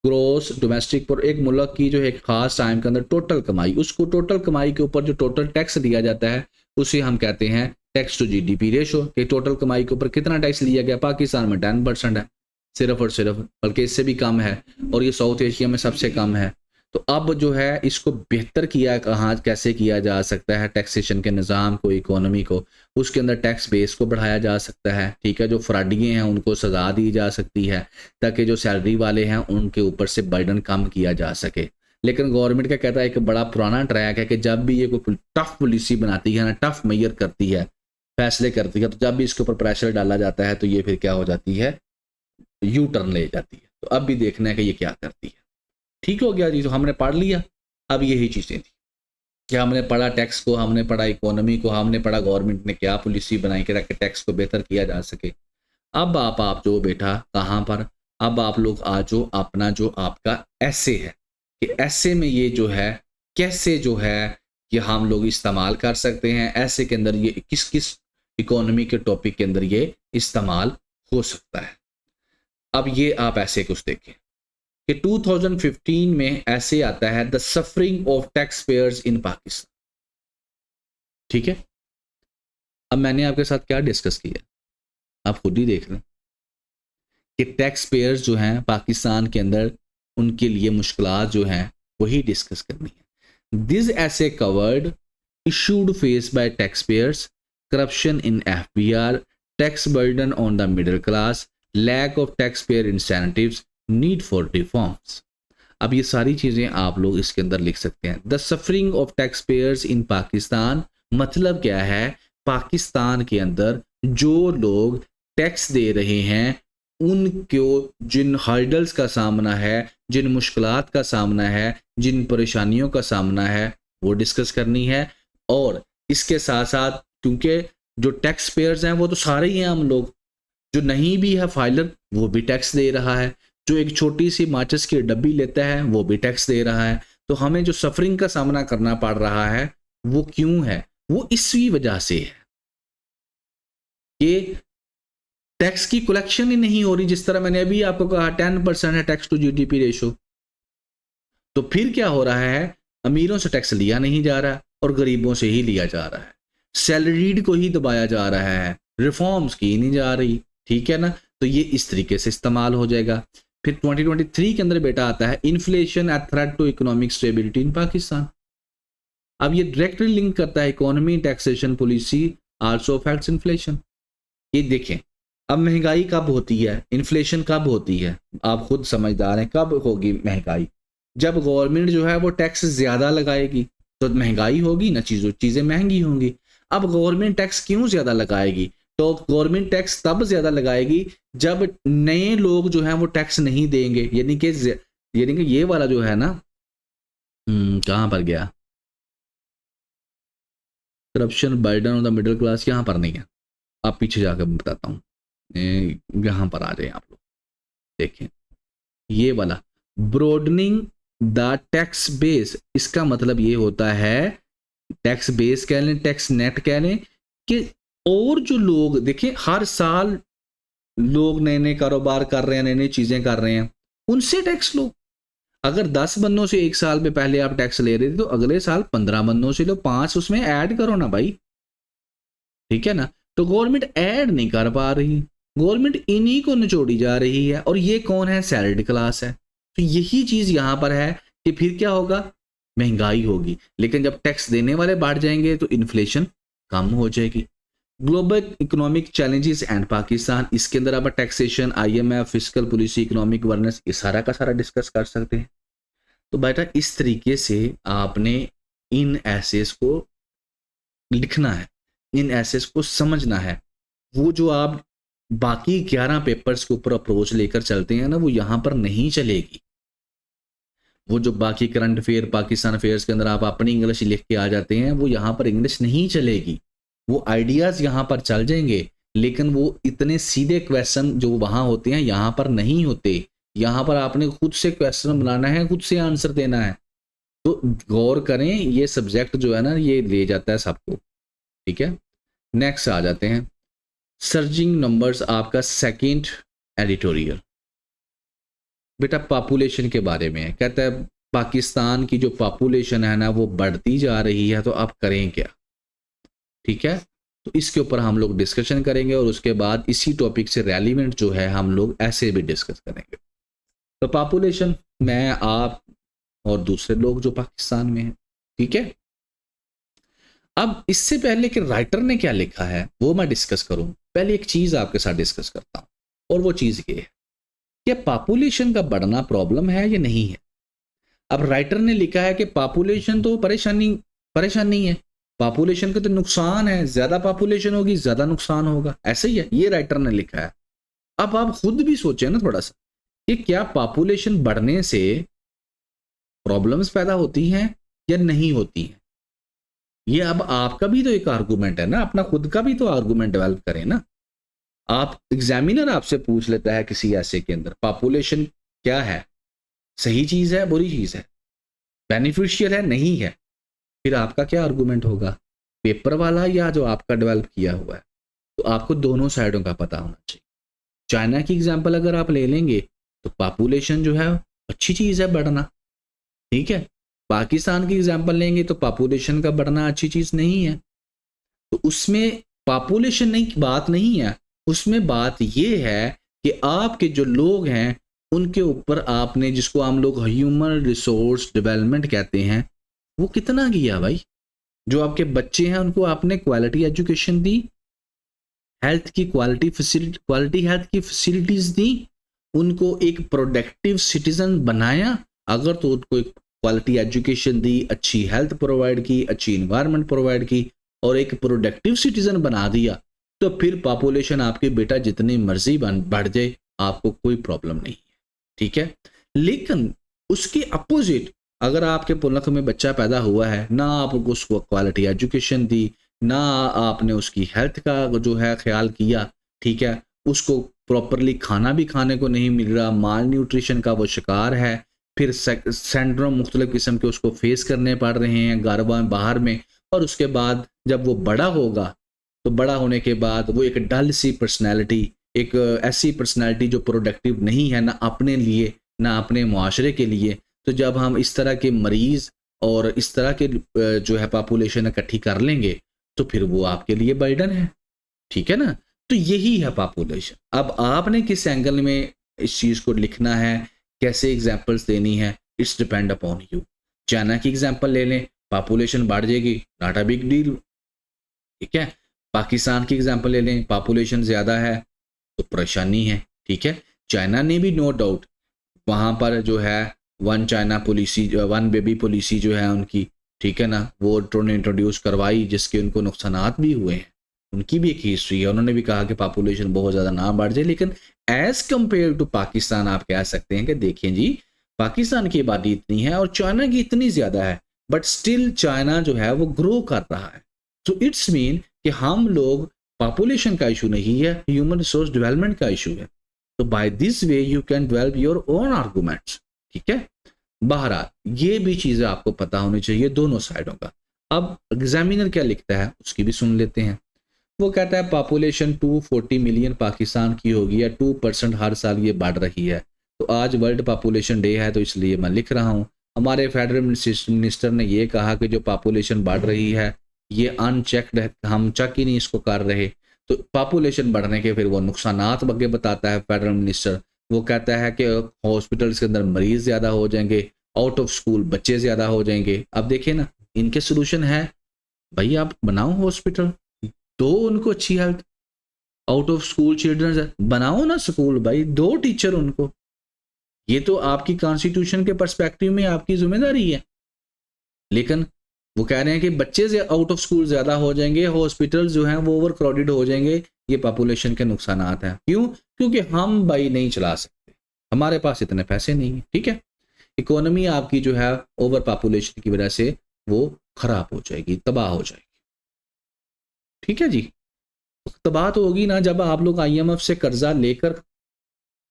ग्रोस डोमेस्टिक, पर एक मुल्क की जो एक खास टाइम के अंदर टोटल कमाई, उसको टोटल कमाई के ऊपर जो टोटल टैक्स दिया जाता है उसे हम कहते हैं टैक्स टू जीडीपी रेशो, कि टोटल कमाई के ऊपर कितना टैक्स लिया गया। पाकिस्तान में 10% है सिर्फ और सिर्फ, बल्कि इससे भी कम है, और ये साउथ एशिया में सबसे कम है। तो अब जो है इसको बेहतर किया कहाँ कैसे किया जा सकता है, टैक्सेशन के निज़ाम को, इकोनॉमी को, उसके अंदर टैक्स बेस को बढ़ाया जा सकता है, ठीक है। जो फ्रॉडिये हैं उनको सज़ा दी जा सकती है, ताकि जो सैलरी वाले हैं उनके ऊपर से बर्डन कम किया जा सके। लेकिन गवर्नमेंट का कहता है एक बड़ा पुराना ट्रैक है कि जब भी ये कोई टफ पॉलिसी बनाती है ना, टफ मेजर करती है, फैसले करती है, तो जब भी इसके ऊपर प्रेशर डाला जाता है तो ये फिर क्या हो जाती है, यू टर्न ले जाती है। तो अब भी देखना है कि ये क्या करती है। ठीक हो गया जी, तो हमने पढ़ लिया। अब यही चीज़ें थी कि हमने पढ़ा टैक्स को, हमने पढ़ा इकोनॉमी को, हमने पढ़ा गवर्नमेंट ने क्या पॉलिसी बनाई कि ताकि टैक्स को बेहतर किया जा सके। अब आप जो बेटा कहाँ पर, अब आप लोग आ जो अपना जो आपका ऐसे है, कि ऐसे में ये जो है कैसे जो है कि हम लोग इस्तेमाल कर सकते हैं, ऐसे के अंदर ये किस किस इकोनॉमी के टॉपिक के अंदर ये इस्तेमाल हो सकता है। अब ये आप ऐसे कुछ देखें कि 2015 में ऐसे आता है the suffering of tax payers in Pakistan, ठीक है। अब मैंने आपके साथ क्या डिस्कस किया, आप खुद ही देख लें कि टैक्स पेयर्स जो हैं पाकिस्तान के अंदर, उनके लिए मुश्किलात जो हैं वही डिस्कस करनी है। This essay covered issued face by taxpayers, corruption in FBR, tax burden on the middle class, lack of taxpayer incentives, need for reforms. अब ये सारी चीज़ें आप लोग इसके अंदर लिख सकते हैं। The suffering of tax payers in Pakistan मतलब क्या है, पाकिस्तान के अंदर जो लोग टैक्स दे रहे हैं उनको जिन हर्डल्स का सामना है, जिन मुश्किलात का सामना है, जिन परेशानियों का सामना है, वो डिस्कस करनी है। और इसके साथ साथ क्योंकि जो टैक्स पेयर्स हैं वो तो सारे ही हैं हम लोग, जो नहीं भी है फाइलर वो भी टैक्स दे रहा है, जो एक छोटी सी माचिस की डब्बी लेता है वो भी टैक्स दे रहा है। तो हमें जो सफरिंग का सामना करना पड़ रहा है वो क्यों है? वो इसी वजह से है कि टैक्स की कलेक्शन ही नहीं हो रही। जिस तरह मैंने अभी आपको कहा 10% है टैक्स टू जीडीपी रेशो, तो फिर क्या हो रहा है? अमीरों से टैक्स लिया नहीं जा रहा और गरीबों से ही लिया जा रहा है, सैलरीड को ही दबाया जा रहा है, रिफॉर्म्स की नहीं जा रही। ठीक है ना? तो ये इस तरीके से इस्तेमाल हो जाएगा। फिर 2023 के अंदर बेटा आता है inflation at threat to economic stability in Pakistan. अब ये डायरेक्टली लिंक करता है economy, taxation policy also affects inflation. ये देखें, अब महंगाई कब होती है, इन्फ्लेशन कब होती है, आप खुद समझदार हैं। कब होगी महंगाई? जब गवर्नमेंट जो है वो टैक्स ज्यादा लगाएगी तो महंगाई होगी ना, चीजें महंगी होंगी। अब गवर्नमेंट टैक्स क्यों ज्यादा लगाएगी? तो गवर्नमेंट टैक्स तब ज्यादा लगाएगी जब नए लोग जो हैं वो टैक्स नहीं देंगे, यानी कि ये वाला जो है ना, कहां पर गया, corruption burden on the middle class, यहां पर नहीं है, आप पीछे जाकर बताता हूँ, यहां पर आ जाए आप लोग। देखें ये वाला ब्रॉडनिंग द टैक्स बेस, इसका मतलब ये होता है, टैक्स बेस कह लें, टैक्स नेट कह लें, कि और जो लोग देखें हर साल लोग नए नए कारोबार कर रहे हैं, नई नई चीजें कर रहे हैं, उनसे टैक्स लो। अगर 10 बंदों से एक साल में पहले आप टैक्स ले रहे थे तो अगले साल 15 बंदों से लो, 5 उसमें ऐड करो ना भाई। ठीक है ना? तो गवर्नमेंट ऐड नहीं कर पा रही, गवर्नमेंट इन्हीं को निचोड़ी जा रही है, और ये कौन है? सैलरीड क्लास है। तो यही चीज यहां पर है कि फिर क्या होगा? महंगाई होगी। लेकिन जब टैक्स देने वाले बढ़ जाएंगे तो इन्फ्लेशन कम हो जाएगी। Global economic challenges and Pakistan, इसके अंदर आप taxation, IMF, fiscal policy, economic governance, ये सारा का सारा डिस्कस कर सकते हैं। तो बेटा इस तरीके से आपने इन एसेस को लिखना है, इन एसेस को समझना है। वो जो आप बाकी 11 पेपर्स के ऊपर अप्रोच लेकर चलते हैं ना, वो यहां पर नहीं चलेगी। वो जो बाकी करंट अफेयर, पाकिस्तान अफेयर्स के अंदर आप अपनी इंग्लिश लिख के आ जाते हैं, वो यहां पर इंग्लिश नहीं चलेगी। वो आइडियाज यहां पर चल जाएंगे, लेकिन वो इतने सीधे क्वेश्चन जो वहां होते हैं यहां पर नहीं होते। यहां पर आपने खुद से क्वेश्चन बनाना है, खुद से आंसर देना है। तो गौर करें, ये सब्जेक्ट जो है ना ये ले जाता है सबको। ठीक है, नेक्स्ट आ जाते हैं। सर्जिंग नंबर्स आपका सेकंड एडिटोरियल बेटा पॉपुलेशन के बारे में है। कहता है पाकिस्तान की जो पॉपुलेशन है ना वो बढ़ती जा रही है, तो आप करें क्या? ठीक है, तो इसके ऊपर हम लोग डिस्कशन करेंगे, और उसके बाद इसी टॉपिक से रेलिवेंट जो है हम लोग ऐसे भी डिस्कस करेंगे। तो पॉपुलेशन, मैं, आप और दूसरे लोग जो पाकिस्तान में हैं। ठीक है, अब इससे पहले कि राइटर ने क्या लिखा है वो मैं डिस्कस करूं, पहले एक चीज आपके साथ डिस्कस करता हूं, और वो चीज ये है कि पॉपुलेशन का बढ़ना प्रॉब्लम है या नहीं है। अब राइटर ने लिखा है कि पॉपुलेशन तो परेशान नहीं है, पॉपुलेशन का तो नुकसान है, ज्यादा पॉपुलेशन होगी ज्यादा नुकसान होगा, ऐसे ही है, ये राइटर ने लिखा है। अब आप खुद भी सोचें ना थोड़ा सा कि क्या पॉपुलेशन बढ़ने से प्रॉब्लम्स पैदा होती हैं या नहीं होती हैं। ये अब आपका भी तो एक आर्गुमेंट है ना, अपना खुद का भी तो आर्गुमेंट डेवलप करें ना। आप एग्जामिनर आपसे पूछ लेता है किसी ऐसे के अंदर पॉपुलेशन क्या है, सही चीज है बुरी चीज है, बेनिफिशियल है नहीं है, फिर आपका क्या आर्गुमेंट होगा, पेपर वाला या जो आपका डेवलप किया हुआ है। तो आपको दोनों साइडों का पता होना चाहिए। चाइना की एग्जांपल अगर आप ले लेंगे तो पॉपुलेशन जो है अच्छी चीज है बढ़ना, ठीक है। पाकिस्तान की एग्जांपल लेंगे तो पॉपुलेशन का बढ़ना अच्छी चीज नहीं है। तो उसमें पॉपुलेशन बात नहीं है, उसमें बात ये है कि आपके जो लोग हैं उनके ऊपर आपने, जिसको हम लोग ह्यूमन रिसोर्स डेवलपमेंट कहते हैं, वो कितना किया भाई। जो आपके बच्चे हैं उनको आपने क्वालिटी एजुकेशन दी, हेल्थ की क्वालिटी हेल्थ की फैसिलिटीज दी, उनको एक प्रोडक्टिव सिटीजन बनाया। अगर तो उनको एक क्वालिटी एजुकेशन दी, अच्छी हेल्थ प्रोवाइड की, अच्छी इन्वायरमेंट प्रोवाइड की और एक प्रोडक्टिव सिटीजन बना दिया, तो फिर पॉपुलेशन आपके बेटा जितनी मर्जी बढ़ जाए आपको कोई प्रॉब्लम नहीं है, ठीक है। लेकिन उसके अपोजिट, अगर आपके मुल्क में बच्चा पैदा हुआ है ना, आप उसको क्वालिटी एजुकेशन दी, ना आपने उसकी हेल्थ का जो है ख्याल किया, ठीक है, उसको प्रॉपरली खाना भी खाने को नहीं मिल रहा, माल न्यूट्रिशन का वो शिकार है, फिर सिंड्रोम मुख्तलिफ किस्म के उसको फेस करने पड़ रहे हैं घर बाहर में, और उसके बाद जब वो बड़ा होगा तो बड़ा होने के बाद वो एक डल सी पर्सनैलिटी, एक ऐसी पर्सनैलिटी जो प्रोडक्टिव नहीं है ना अपने लिए ना अपने मुआशरे के लिए। तो जब हम इस तरह के मरीज़ और इस तरह के जो है पॉपुलेशन इकट्ठी कर लेंगे तो फिर वो आपके लिए बर्डन है, ठीक है ना? तो यही है पॉपुलेशन। अब आपने किस एंगल में इस चीज़ को लिखना है, कैसे एग्जांपल्स देनी है, it's depend upon you. China की एग्जांपल ले लें, पॉपुलेशन बढ़ जाएगी, नॉट अ बिग डील, ठीक है? पाकिस्तान की एग्जांपल ले लें, पॉपुलेशन ज़्यादा है तो परेशानी है, ठीक है? चाइना ने भी नो डाउट वहाँ पर जो है one China policy, one baby policy जो है उनकी, ठीक है ना, वो उन्होंने इंट्रोड्यूस करवाई जिसके उनको नुकसानात भी हुए हैं। उनकी भी एक हिस्ट्री है, उन्होंने भी कहा कि पॉपुलेशन बहुत ज़्यादा ना बढ़ जाए, लेकिन एज कम्पेयर टू पाकिस्तान आप कह सकते हैं कि देखें जी, पाकिस्तान की आबादी इतनी है और चाइना की इतनी ज़्यादा है, बट स्टिल चाइना जो है वो ग्रो कर रहा है। तो इट्स मीन कि हम लोग, पॉपुलेशन का इशू नहीं है, ह्यूमन रिसोर्स डेवलपमेंट का इशू है। तो by this way you can develop your own arguments, ठीक है? बहरहाल ये भी चीज़ें आपको पता होनी चाहिए दोनों साइडों का। अब एग्जामिनर क्या लिखता है उसकी भी सुन लेते हैं। वो कहता है पॉपुलेशन 240 मिलियन पाकिस्तान की होगी या 2% हर साल ये बढ़ रही है। तो आज वर्ल्ड पॉपुलेशन डे है तो इसलिए मैं लिख रहा हूँ। हमारे फेडरल मिनिस्टर ने ये कहा कि जो पॉपुलेशन बढ़ रही है ये अनचेक्ड है, हम चेक ही नहीं इसको कर रहे। तो पॉपुलेशन बढ़ने के फिर वो नुकसानात आगे बताता है फेडरल मिनिस्टर। वो कहता है कि हॉस्पिटल्स के अंदर मरीज ज़्यादा हो जाएंगे, आउट ऑफ स्कूल बच्चे ज़्यादा हो जाएंगे। अब देखिए ना, इनके सोल्यूशन है, भाई आप बनाओ हॉस्पिटल, दो उनको अच्छी health, out of school childrens बनाओ ना स्कूल, भाई दो टीचर उनको। ये तो आपकी कॉन्स्टिट्यूशन के पर्सपेक्टिव में आपकी जिम्मेदारी है। लेकिन वो कह रहे हैं कि बच्चे आउट ऑफ स्कूल ज़्यादा हो जाएंगे, हॉस्पिटल जो हैं वो ओवर क्राउडेड हो जाएंगे, ये पॉपुलेशन के नुकसानात हैं। क्यों? क्योंकि हम भाई नहीं चला सकते, हमारे पास इतने पैसे नहीं हैं, ठीक है? इकोनॉमी आपकी जो है ओवर पॉपुलेशन की वजह से वो खराब हो जाएगी, तबाह हो जाएगी, ठीक है जी? तबाह तो होगी ना जब आप लोग IMF से कर्जा लेकर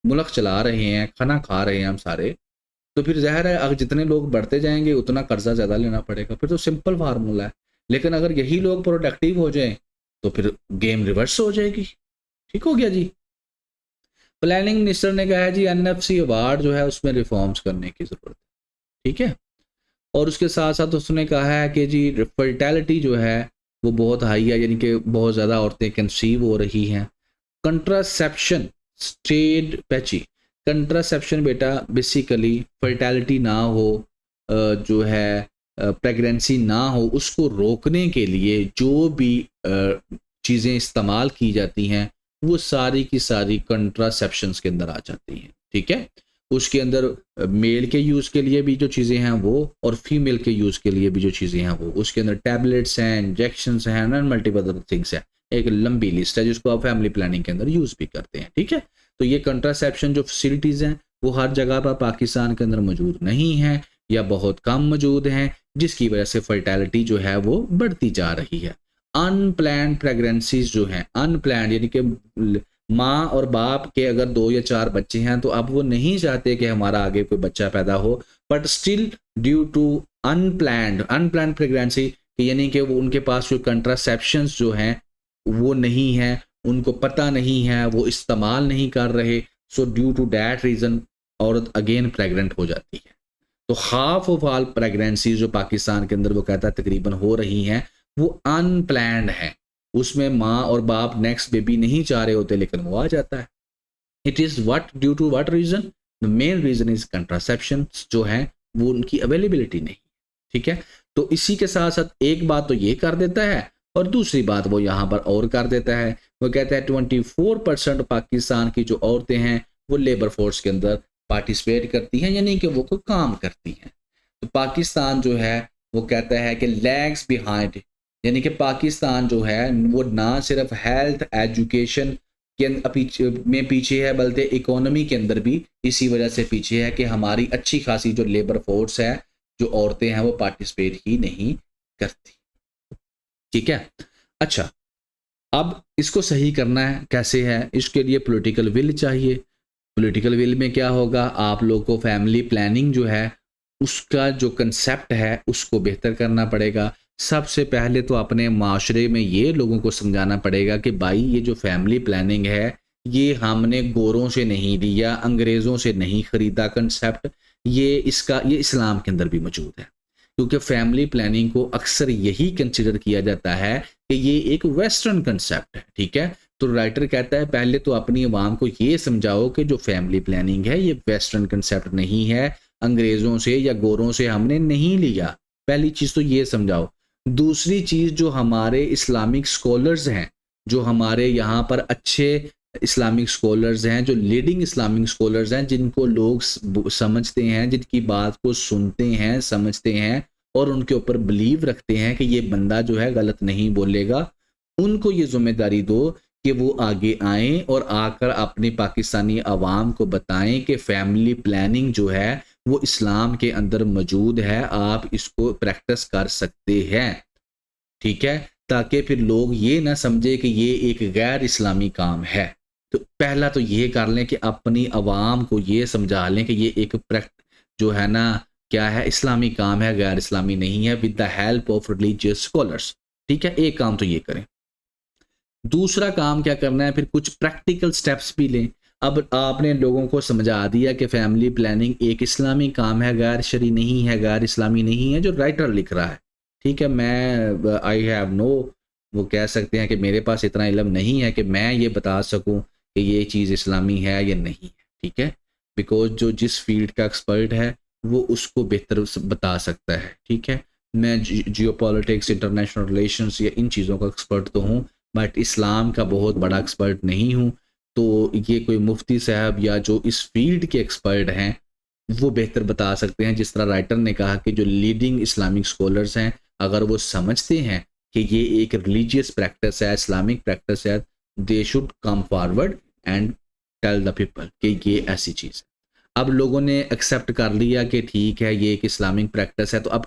मुल्क चला रहे हैं, खाना खा रहे हैं हम सारे, तो फिर ज़ाहिर है अगर जितने लोग बढ़ते जाएंगे उतना कर्जा ज़्यादा लेना पड़ेगा। फिर तो सिंपल फार्मूला है। लेकिन अगर यही लोग प्रोडक्टिव हो जाएं तो फिर गेम रिवर्स हो जाएगी। ठीक हो गया जी? प्लानिंग मिनिस्टर ने कहा है जी NFC अवार्ड जो है उसमें रिफॉर्म्स करने की ज़रूरत है, ठीक है? और उसके साथ साथ उसने कहा है कि जी फर्टिलिटी जो है वो बहुत हाई है, यानी कि बहुत ज़्यादा औरतें कंसीव हो रही हैं। कंट्रासेप्शन स्टेड पैची, कंट्रासेप्शन बेटा बेसिकली फर्टिलिटी ना हो, जो है प्रेगनेंसी ना हो, उसको रोकने के लिए जो भी चीज़ें इस्तेमाल की जाती हैं वो सारी की सारी कंट्रासेप्शंस के अंदर आ जाती हैं, ठीक है? उसके अंदर मेल के यूज़ के लिए भी जो चीज़ें हैं वो, और फीमेल के यूज़ के लिए भी जो चीज़ें हैं वो, उसके अंदर टैबलेट्स हैं, इंजेक्शंस हैं एंड मल्टीपल अदर थिंग्स हैं। एक लंबी लिस्ट है जिसको आप फैमिली प्लानिंग के अंदर यूज़ भी करते हैं, ठीक है? तो ये कंट्रासेप्शन जो फैसिलिटीज़ हैं वो हर जगह पर पाकिस्तान के अंदर मौजूद नहीं हैं या बहुत कम मौजूद हैं, जिसकी वजह से फर्टिलिटी जो है वो बढ़ती जा रही है। अनप्लान्ड प्रेगनेंसीज जो हैं, अनप्लान्ड यानी कि माँ और बाप के अगर 2 या 4 बच्चे हैं तो अब वो नहीं चाहते कि हमारा आगे कोई बच्चा पैदा हो, but still due to unplanned pregnancy, यानी कि वो उनके पास जो कंट्रासेप्शंस जो हैं वो नहीं है, उनको पता नहीं है, वो इस्तेमाल नहीं कर रहे, so due to that reason औरत अगेन प्रेग्नेंट हो जाती है। तो हाफ ऑफ ऑल प्रेगनेंसीज जो पाकिस्तान के अंदर वो कहता है तकरीबन हो रही हैं वो अनप्लैंड है, उसमें माँ और बाप नेक्स्ट बेबी नहीं चाह रहे होते लेकिन वो आ जाता है। It is what due to what reason? The main reason is contraception जो है वो उनकी अवेलेबिलिटी नहीं, ठीक है? तो इसी के साथ साथ एक बात तो ये कर देता है और दूसरी बात वो यहाँ पर और कर देता है, वो कहता है 24% पाकिस्तान की जो औरतें हैं वो लेबर फोर्स के अंदर पार्टिसिपेट करती हैं, यानी कि वो कोई काम करती हैं। तो पाकिस्तान जो है वो कहता है कि लैग्स बिहाइंड, यानी कि पाकिस्तान जो है वो ना सिर्फ हेल्थ एजुकेशन में पीछे है बल्कि इकोनॉमी के अंदर भी इसी वजह से पीछे है कि हमारी अच्छी खासी जो लेबर फोर्स है, जो औरतें हैं वो पार्टिसिपेट ही नहीं करती, ठीक है? अच्छा, अब इसको सही करना है कैसे है, इसके लिए पॉलिटिकल विल चाहिए। पॉलिटिकल विल में क्या होगा, आप लोग को फैमिली प्लानिंग जो है उसका जो कंसेप्ट है उसको बेहतर करना पड़ेगा। सबसे पहले तो अपने माशरे में ये लोगों को समझाना पड़ेगा कि भाई ये जो फैमिली प्लानिंग है ये हमने गोरों से नहीं लिया, अंग्रेज़ों से नहीं खरीदा कंसेप्ट, ये इस्लाम के अंदर भी मौजूद है। क्योंकि फैमिली प्लानिंग को अक्सर यही कंसिडर किया जाता है कि ये एक वेस्टर्न कंसेप्ट है, ठीक है। तो राइटर कहता है पहले तो अपनी आवाम को ये समझाओ कि जो फैमिली प्लानिंग है ये वेस्टर्न कंसेप्ट नहीं है, अंग्रेज़ों से या गोरों से हमने नहीं लिया। पहली चीज़ तो ये समझाओ। दूसरी चीज़, जो हमारे इस्लामिक स्कॉलर्स हैं, जो हमारे यहाँ पर अच्छे इस्लामिक स्कॉलर्स हैं, जो लीडिंग इस्लामिक स्कॉलर्स हैं, जिनको लोग समझते हैं, जिनकी बात को सुनते हैं, समझते हैं और उनके ऊपर बिलीव रखते हैं कि ये बंदा जो है गलत नहीं बोलेगा, उनको ये ज़िम्मेदारी दो कि वो आगे आएँ और आकर अपनी पाकिस्तानी अवाम को बताएं कि फैमिली प्लानिंग जो है वो इस्लाम के अंदर मौजूद है, आप इसको प्रैक्टिस कर सकते हैं, ठीक है। ताकि फिर लोग ये ना समझे कि ये एक गैर इस्लामी काम है। तो पहला तो ये कर लें कि अपनी अवाम को ये समझा लें कि ये एक जो है ना क्या है, इस्लामी काम है, गैर इस्लामी नहीं है, with the help of religious scholars, ठीक है। एक काम तो ये करें। दूसरा काम क्या करना है, फिर कुछ प्रैक्टिकल स्टेप्स भी लें। अब आपने लोगों को समझा दिया कि फैमिली प्लानिंग एक इस्लामी काम है, गैर शरी नहीं है, गैर इस्लामी नहीं है, जो राइटर लिख रहा है, ठीक है। मैं आई हैव नो, वो कह सकते हैं कि मेरे पास इतना इल्म नहीं है कि मैं ये बता सकूं कि ये चीज़ इस्लामी है या नहीं है, ठीक है। बिकॉज जो जिस फील्ड का एक्सपर्ट है वो उसको बेहतर बता सकता है, ठीक है। मैं जियो पॉलिटिक्स, इंटरनेशनल रिलेशंस या इन चीज़ों का एक्सपर्ट तो हूँ, बट इस्लाम का बहुत बड़ा एक्सपर्ट नहीं हूँ। तो ये कोई मुफ्ती साहब या जो इस फील्ड के एक्सपर्ट हैं वो बेहतर बता सकते हैं। जिस तरह राइटर ने कहा कि जो लीडिंग इस्लामिक स्कॉलर्स हैं, अगर वो समझते हैं कि ये एक रिलीजियस प्रैक्टिस है, इस्लामिक प्रैक्टिस है, they should come forward and tell the people कि ये ऐसी चीज़ है। अब लोगों ने एक्सेप्ट कर लिया कि ठीक है ये एक इस्लामिक प्रैक्टिस है, तो अब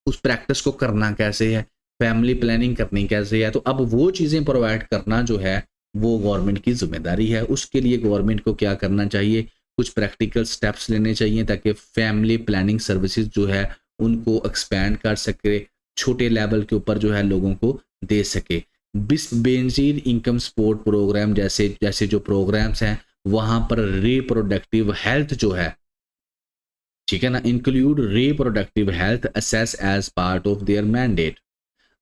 उस प्रैक्टिस को करना कैसे है, फैमिली प्लानिंग करनी कैसे है, तो अब वो चीज़ें प्रोवाइड करना जो है वो गवर्नमेंट की जिम्मेदारी है। उसके लिए गवर्नमेंट को क्या करना चाहिए, कुछ प्रैक्टिकल स्टेप्स लेने चाहिए ताकि फैमिली प्लानिंग सर्विसेज जो है उनको एक्सपैंड कर सके, छोटे लेवल के ऊपर जो है लोगों को दे सके। बेनजीर इनकम सपोर्ट प्रोग्राम जैसे जैसे जो प्रोग्राम्स हैं वहाँ पर रिप्रोडक्टिव हेल्थ जो है, ठीक है ना, include reproductive health access as part of their mandate.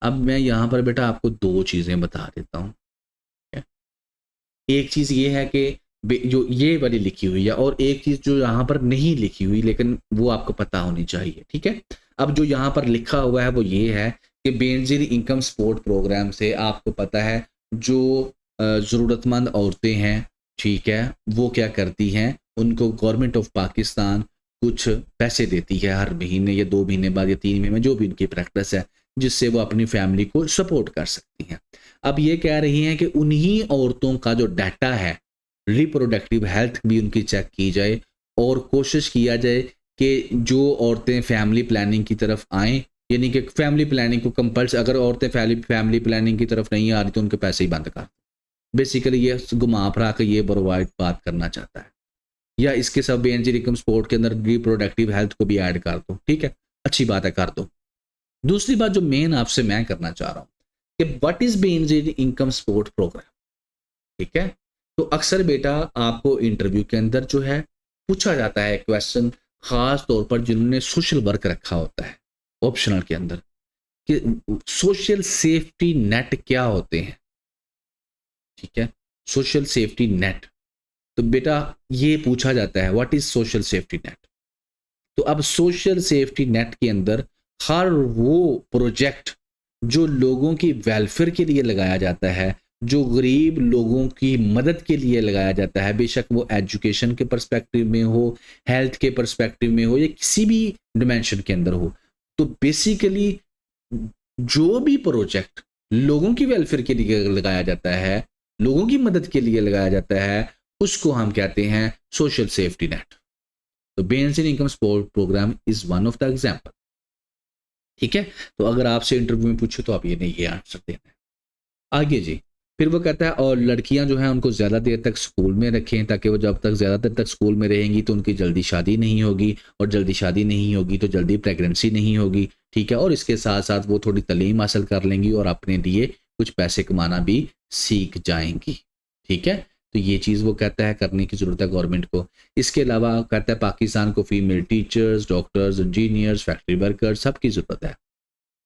अब मैं यहाँ पर बेटा आपको दो चीज़ें बता देता हूँ। एक चीज़ ये है कि जो ये वाली लिखी हुई है, और एक चीज़ जो यहाँ पर नहीं लिखी हुई लेकिन वो आपको पता होनी चाहिए, ठीक है। अब जो यहाँ पर लिखा हुआ है वो ये है कि बेनजीर इनकम सपोर्ट प्रोग्राम से आपको पता है जो ज़रूरतमंद औरतें हैं, ठीक है, वो क्या करती हैं, उनको गवर्नमेंट ऑफ पाकिस्तान कुछ पैसे देती है हर महीने या 2 महीने बाद या 3 महीने में, जो भी उनकी प्रैक्टिस है, जिससे वो अपनी फैमिली को सपोर्ट कर सकती हैं। अब ये कह रही हैं कि उन्हीं औरतों का जो डाटा है, रिप्रोडक्टिव हेल्थ भी उनकी चेक की जाए और कोशिश किया जाए कि जो औरतें फैमिली प्लानिंग की तरफ आएँ, यानी कि फैमिली प्लानिंग को कंपल्स, अगर औरतें फैमिली प्लानिंग की तरफ नहीं आ रही तो उनके पैसे ही बंद कर। बेसिकली ये घुमा फिरा के ये प्रोवाइड बात करना चाहता है। या इसके सब बेनजीर इनकम सपोर्ट के अंदर रिप्रोडक्टिव हेल्थ को भी ऐड कर दो, ठीक है, अच्छी बात है, कर दो। दूसरी बात जो मेन आपसे मैं करना चाह रहा हूँ कि what is Benazir income support programme, ठीक है। तो अक्सर बेटा आपको इंटरव्यू के अंदर जो है पूछा जाता है क्वेश्चन, खास तौर पर जिन्होंने सोशल वर्क रखा होता है ऑप्शनल के अंदर, कि सोशल सेफ्टी नेट क्या होते हैं, ठीक है, सोशल सेफ्टी नेट। तो बेटा ये पूछा जाता है what is social safety net. तो अब सोशल सेफ्टी नेट के अंदर हर वो प्रोजेक्ट जो लोगों की वेलफेयर के लिए लगाया जाता है, जो गरीब लोगों की मदद के लिए लगाया जाता है, बेशक वो एजुकेशन के पर्सपेक्टिव में हो, हेल्थ के पर्सपेक्टिव में हो या किसी भी डिमेंशन के अंदर हो, तो बेसिकली जो भी प्रोजेक्ट लोगों की वेलफेयर के लिए लगाया जाता है, लोगों की मदद के लिए लगाया जाता है, उसको हम कहते हैं सोशल सेफ्टी नेट। तो Benazir income support programme is one of the example, ठीक है। तो अगर आपसे इंटरव्यू में पूछे तो आप ये नहीं, ये आंसर देना है। आगे जी, फिर वो कहता है और लड़कियां जो हैं उनको ज़्यादा देर तक स्कूल में रखें, ताकि वो जब तक ज़्यादा देर तक स्कूल में रहेंगी तो उनकी जल्दी शादी नहीं होगी, और जल्दी शादी नहीं होगी तो जल्दी प्रेगनेंसी नहीं होगी, ठीक है। और इसके साथ साथ वो थोड़ी तालीम हासिल कर लेंगी और अपने लिए कुछ पैसे कमाना भी सीख जाएंगी, ठीक है। तो ये चीज़ वो कहता है करने की ज़रूरत है गवर्नमेंट को। इसके अलावा कहता है पाकिस्तान को female teachers, doctors, engineers, factory workers सबकी ज़रूरत है,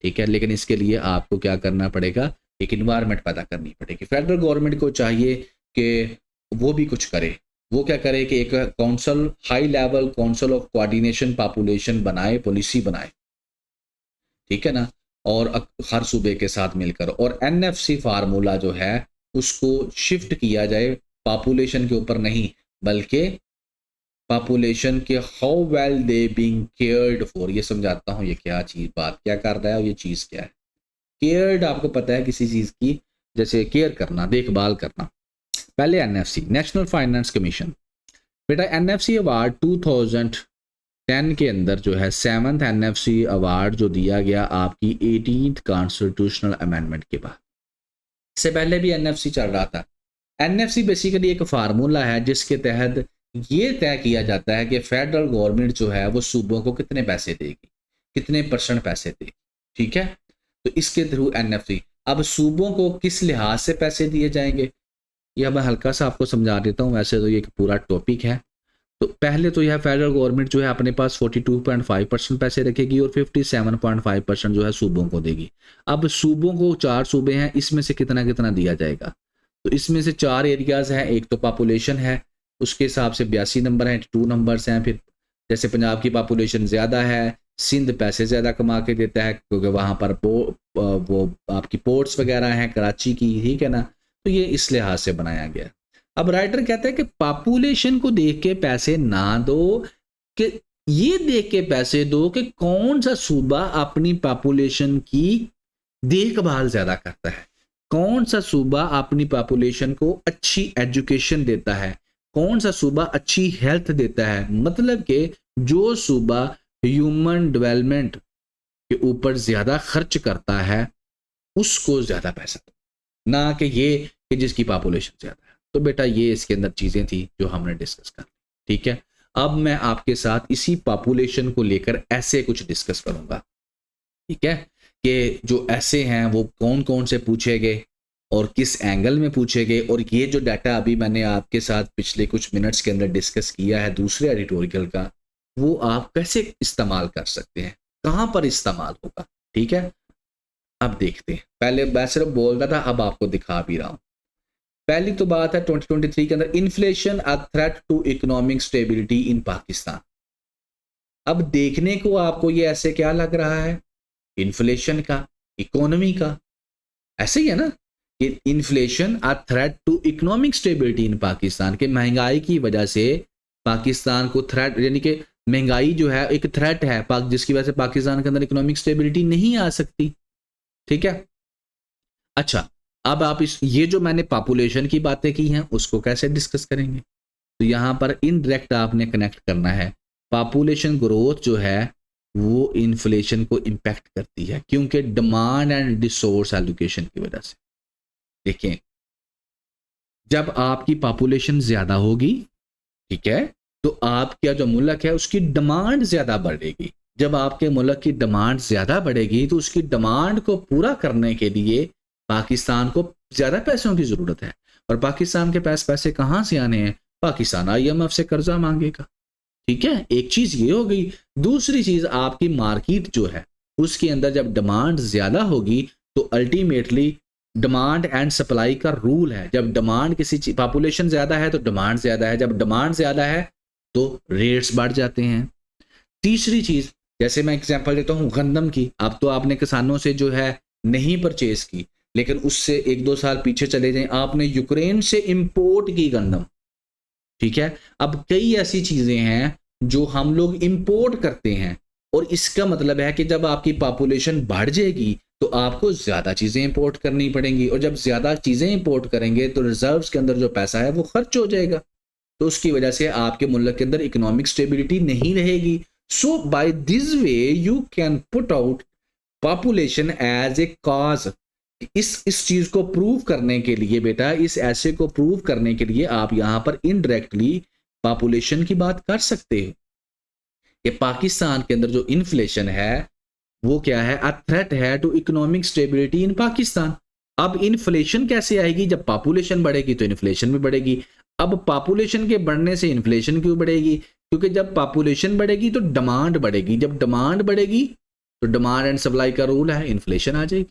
ठीक है। लेकिन इसके लिए आपको क्या करना पड़ेगा, एक इन्वायरमेंट पैदा करनी पड़ेगी। फेडरल गवर्नमेंट को चाहिए कि वो भी कुछ करे। वो क्या करे कि एक council, high level council of coordination population बनाए, पॉलिसी बनाए, ठीक है ना। और हर सूबे के साथ मिलकर, और एनएफसी फार्मूला जो है उसको शिफ्ट किया जाए पॉपुलेशन के ऊपर नहीं, बल्कि पॉपुलेशन के how well they being cared for. ये समझाता हूँ ये क्या चीज़, बात क्या कर रहा है और ये चीज़ क्या है। केयर्ड आपको पता है किसी चीज़ की, जैसे केयर करना, देखभाल करना। पहले एनएफसी, नेशनल फाइनेंस कमीशन, बेटा एनएफसी अवार्ड 2010 के अंदर जो है 7th एनएफसी अवार्ड जो दिया गया आपकी 18th कॉन्स्टिट्यूशनल अमेंडमेंट के बाद। इससे पहले भी एनएफसी चल रहा था। एनएफसी बेसिकली एक फार्मूला है जिसके तहत ये तय किया जाता है कि फेडरल गवर्नमेंट जो है वो सूबों को कितने पैसे देगी, कितने % पैसे देगी, ठीक है। तो इसके थ्रू एनएफसी, अब सूबों को किस लिहाज से पैसे दिए जाएंगे यह मैं हल्का सा आपको समझा देता हूँ। वैसे तो ये एक पूरा टॉपिक है। तो पहले तो यह फेडरल गवर्नमेंट जो है अपने पास 42.5% पैसे रखेगी और 57.5% जो है सूबों को देगी। अब सूबों को 4 सूबे हैं, इसमें से कितना कितना दिया जाएगा। तो इसमें से 4 एरियाज हैं। एक तो पॉपुलेशन है, उसके हिसाब से 82 नंबर हैं, 2 नंबर्स हैं। फिर जैसे पंजाब की पॉपुलेशन ज़्यादा है, सिंध पैसे ज़्यादा कमा के देता है क्योंकि वहाँ पर वो आपकी पोर्ट्स वगैरह हैं कराची की, ठीक है ना। तो ये इस लिहाज से बनाया गया। अब राइटर कहता है कि पॉपुलेशन को देख के पैसे ना दो, कि ये देख के पैसे दो कि कौन सा सूबा अपनी पॉपुलेशन की देखभाल ज़्यादा करता है, कौन सा सूबा अपनी पॉपुलेशन को अच्छी एजुकेशन देता है, कौन सा सूबा अच्छी हेल्थ देता है। मतलब कि जो सूबा ह्यूमन डेवलपमेंट के ऊपर ज़्यादा खर्च करता है उसको ज़्यादा पैसा दो, ना कि ये कि जिसकी पॉपुलेशन ज़्यादा है। तो बेटा ये इसके अंदर चीज़ें थी जो हमने डिस्कस कर, ठीक है। अब मैं आपके साथ इसी पॉपुलेशन को लेकर ऐसे कुछ डिस्कस करूंगा, ठीक है, कि जो ऐसे हैं वो कौन कौन से पूछे गए और किस एंगल में पूछे गए, और ये जो डाटा अभी मैंने आपके साथ पिछले कुछ मिनट्स के अंदर डिस्कस किया है दूसरे एडिटोरियल का, वो आप कैसे इस्तेमाल कर सकते हैं, कहाँ पर इस्तेमाल होगा, ठीक है। अब देखते हैं। पहले मैं सिर्फ बोल रहा था, अब आपको दिखा भी रहा हूं। पहली तो बात है 2023 के अंदर inflation a threat to economic stability in Pakistan. अब देखने को आपको ये ऐसे क्या लग रहा है, इन्फ्लेशन का, इकोनॉमी का, ऐसे ही है ना कि inflation a threat to economic stability in Pakistan, के महंगाई की वजह से पाकिस्तान को थ्रेट, यानी कि महंगाई जो है एक थ्रेट है जिसकी वजह से पाकिस्तान के अंदर इकोनॉमिक स्टेबिलिटी नहीं आ सकती, ठीक है। अच्छा, अब आप ये जो मैंने पॉपुलेशन की बातें की हैं उसको कैसे डिस्कस करेंगे। तो यहाँ पर इनडायरेक्ट आपने कनेक्ट करना है। पॉपुलेशन ग्रोथ जो है वो इन्फ्लेशन को इम्पैक्ट करती है, क्योंकि डिमांड एंड रिसोर्स एलोकेशन की वजह से। देखें, जब आपकी पॉपुलेशन ज्यादा होगी, ठीक है, तो आपका जो मुल्क है उसकी डिमांड ज्यादा बढ़ेगी। जब आपके मुल्क की डिमांड ज्यादा बढ़ेगी तो उसकी डिमांड को पूरा करने के लिए पाकिस्तान को ज्यादा पैसों की जरूरत है। और पाकिस्तान के पास पैसे कहाँ से आने हैं, पाकिस्तान IMF से कर्जा मांगेगा, ठीक है। एक चीज ये हो गई। दूसरी चीज, आपकी मार्केट जो है उसके अंदर जब डिमांड ज्यादा होगी तो अल्टीमेटली डिमांड एंड सप्लाई का रूल है, जब डिमांड किसी चीज, पॉपुलेशन ज्यादा है तो डिमांड ज्यादा है, जब डिमांड ज्यादा है तो रेट्स बढ़ जाते हैं। तीसरी चीज, जैसे मैं एग्जांपल देता हूँ गंदम की, अब तो आपने किसानों से जो है नहीं परचेज की, लेकिन उससे 1-2 साल पीछे चले जाएं, आपने यूक्रेन से इंपोर्ट की गंदम, ठीक है। अब कई ऐसी चीजें हैं जो हम लोग इंपोर्ट करते हैं, और इसका मतलब है कि जब आपकी पॉपुलेशन बढ़ जाएगी तो आपको ज्यादा चीजें इंपोर्ट करनी पड़ेंगी, और जब ज्यादा चीजें इंपोर्ट करेंगे तो रिजर्व्स के अंदर जो पैसा है वो खर्च हो जाएगा, तो उसकी वजह से आपके मुल्क के अंदर इकोनॉमिक स्टेबिलिटी नहीं रहेगी। So by this way you can put out population as a cause, इस चीज को प्रूव करने के लिए बेटा, इस ऐसे को प्रूव करने के लिए आप यहां पर इनडायरेक्टली पॉपुलेशन की बात कर सकते हो कि पाकिस्तान के अंदर जो इन्फ्लेशन है वो क्या है, अ थ्रेट है to economic stability in Pakistan. अब इन्फ्लेशन कैसे आएगी, जब पॉपुलेशन बढ़ेगी तो इन्फ्लेशन भी बढ़ेगी। अब पॉपुलेशन के बढ़ने से इन्फ्लेशन क्यों बढ़ेगी, क्योंकि जब पॉपुलेशन बढ़ेगी तो डिमांड बढ़ेगी, जब डिमांड बढ़ेगी तो डिमांड एंड सप्लाई का रूल है, इन्फ्लेशन आ जाएगी।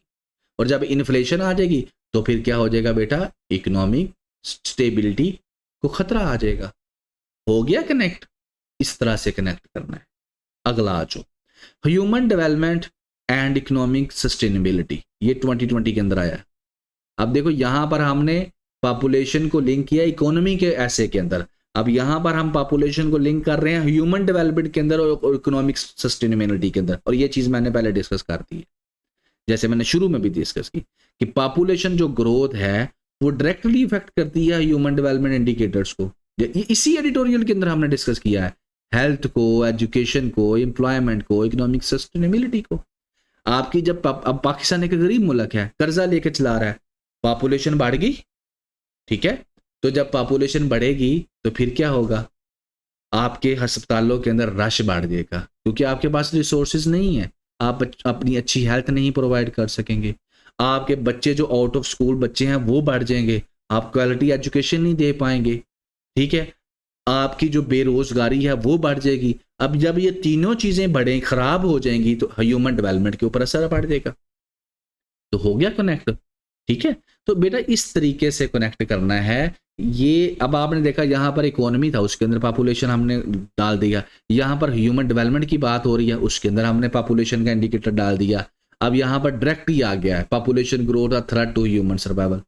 और जब इन्फ्लेशन आ जाएगी तो फिर क्या हो जाएगा बेटा, इकोनॉमिक स्टेबिलिटी को खतरा आ जाएगा। हो गया कनेक्ट, इस तरह से कनेक्ट करना है। अगला आ जाओ, human development and economic sustainability, ये 2020 के अंदर आया। अब देखो यहां पर हमने पॉपुलेशन को लिंक किया इकोनॉमी के ऐसे के अंदर, अब यहां पर हम पॉपुलेशन को लिंक कर रहे हैं ह्यूमन डेवलपमेंट के अंदर और इकोनॉमिक सस्टेनेबिलिटी के अंदर। और ये चीज मैंने पहले डिस्कस कर दी है, जैसे मैंने शुरू में भी डिस्कस की कि पॉपुलेशन जो ग्रोथ है वो डायरेक्टली इफेक्ट करती है ह्यूमन डेवलपमेंट इंडिकेटर्स को। इसी एडिटोरियल के अंदर हमने डिस्कस किया है, हेल्थ को, एजुकेशन को, एम्प्लॉयमेंट को, इकोनॉमिक सस्टेनेबिलिटी को। आपकी जब अब पाकिस्तान एक गरीब मुल्क है, कर्जा लेके चला रहा है, पॉपुलेशन बढ़ गई, ठीक है, तो जब पॉपुलेशन बढ़ेगी तो फिर क्या होगा, आपके अस्पतालों के अंदर रश बढ़ जाएगा, क्योंकि आपके पास रिसोर्सेज नहीं है, आप अपनी अच्छी हेल्थ नहीं प्रोवाइड कर सकेंगे। आपके बच्चे जो आउट ऑफ स्कूल बच्चे हैं वो बढ़ जाएंगे, आप क्वालिटी एजुकेशन नहीं दे पाएंगे, ठीक है, आपकी जो बेरोजगारी है वो बढ़ जाएगी। अब जब ये तीनों चीजें बढ़े खराब हो जाएंगी तो ह्यूमन डेवलपमेंट के ऊपर असर पड़ जाएगा। तो हो गया कनेक्ट, ठीक है। तो बेटा इस तरीके से कनेक्ट करना है ये। अब आपने देखा यहाँ पर इकोनॉमी था, उसके अंदर पॉपुलेशन हमने डाल दिया, यहाँ पर ह्यूमन डेवलपमेंट की बात हो रही है, उसके अंदर हमने पॉपुलेशन का इंडिकेटर डाल दिया। अब यहाँ पर डायरेक्ट ही आ गया है, population growth a threat to human survival,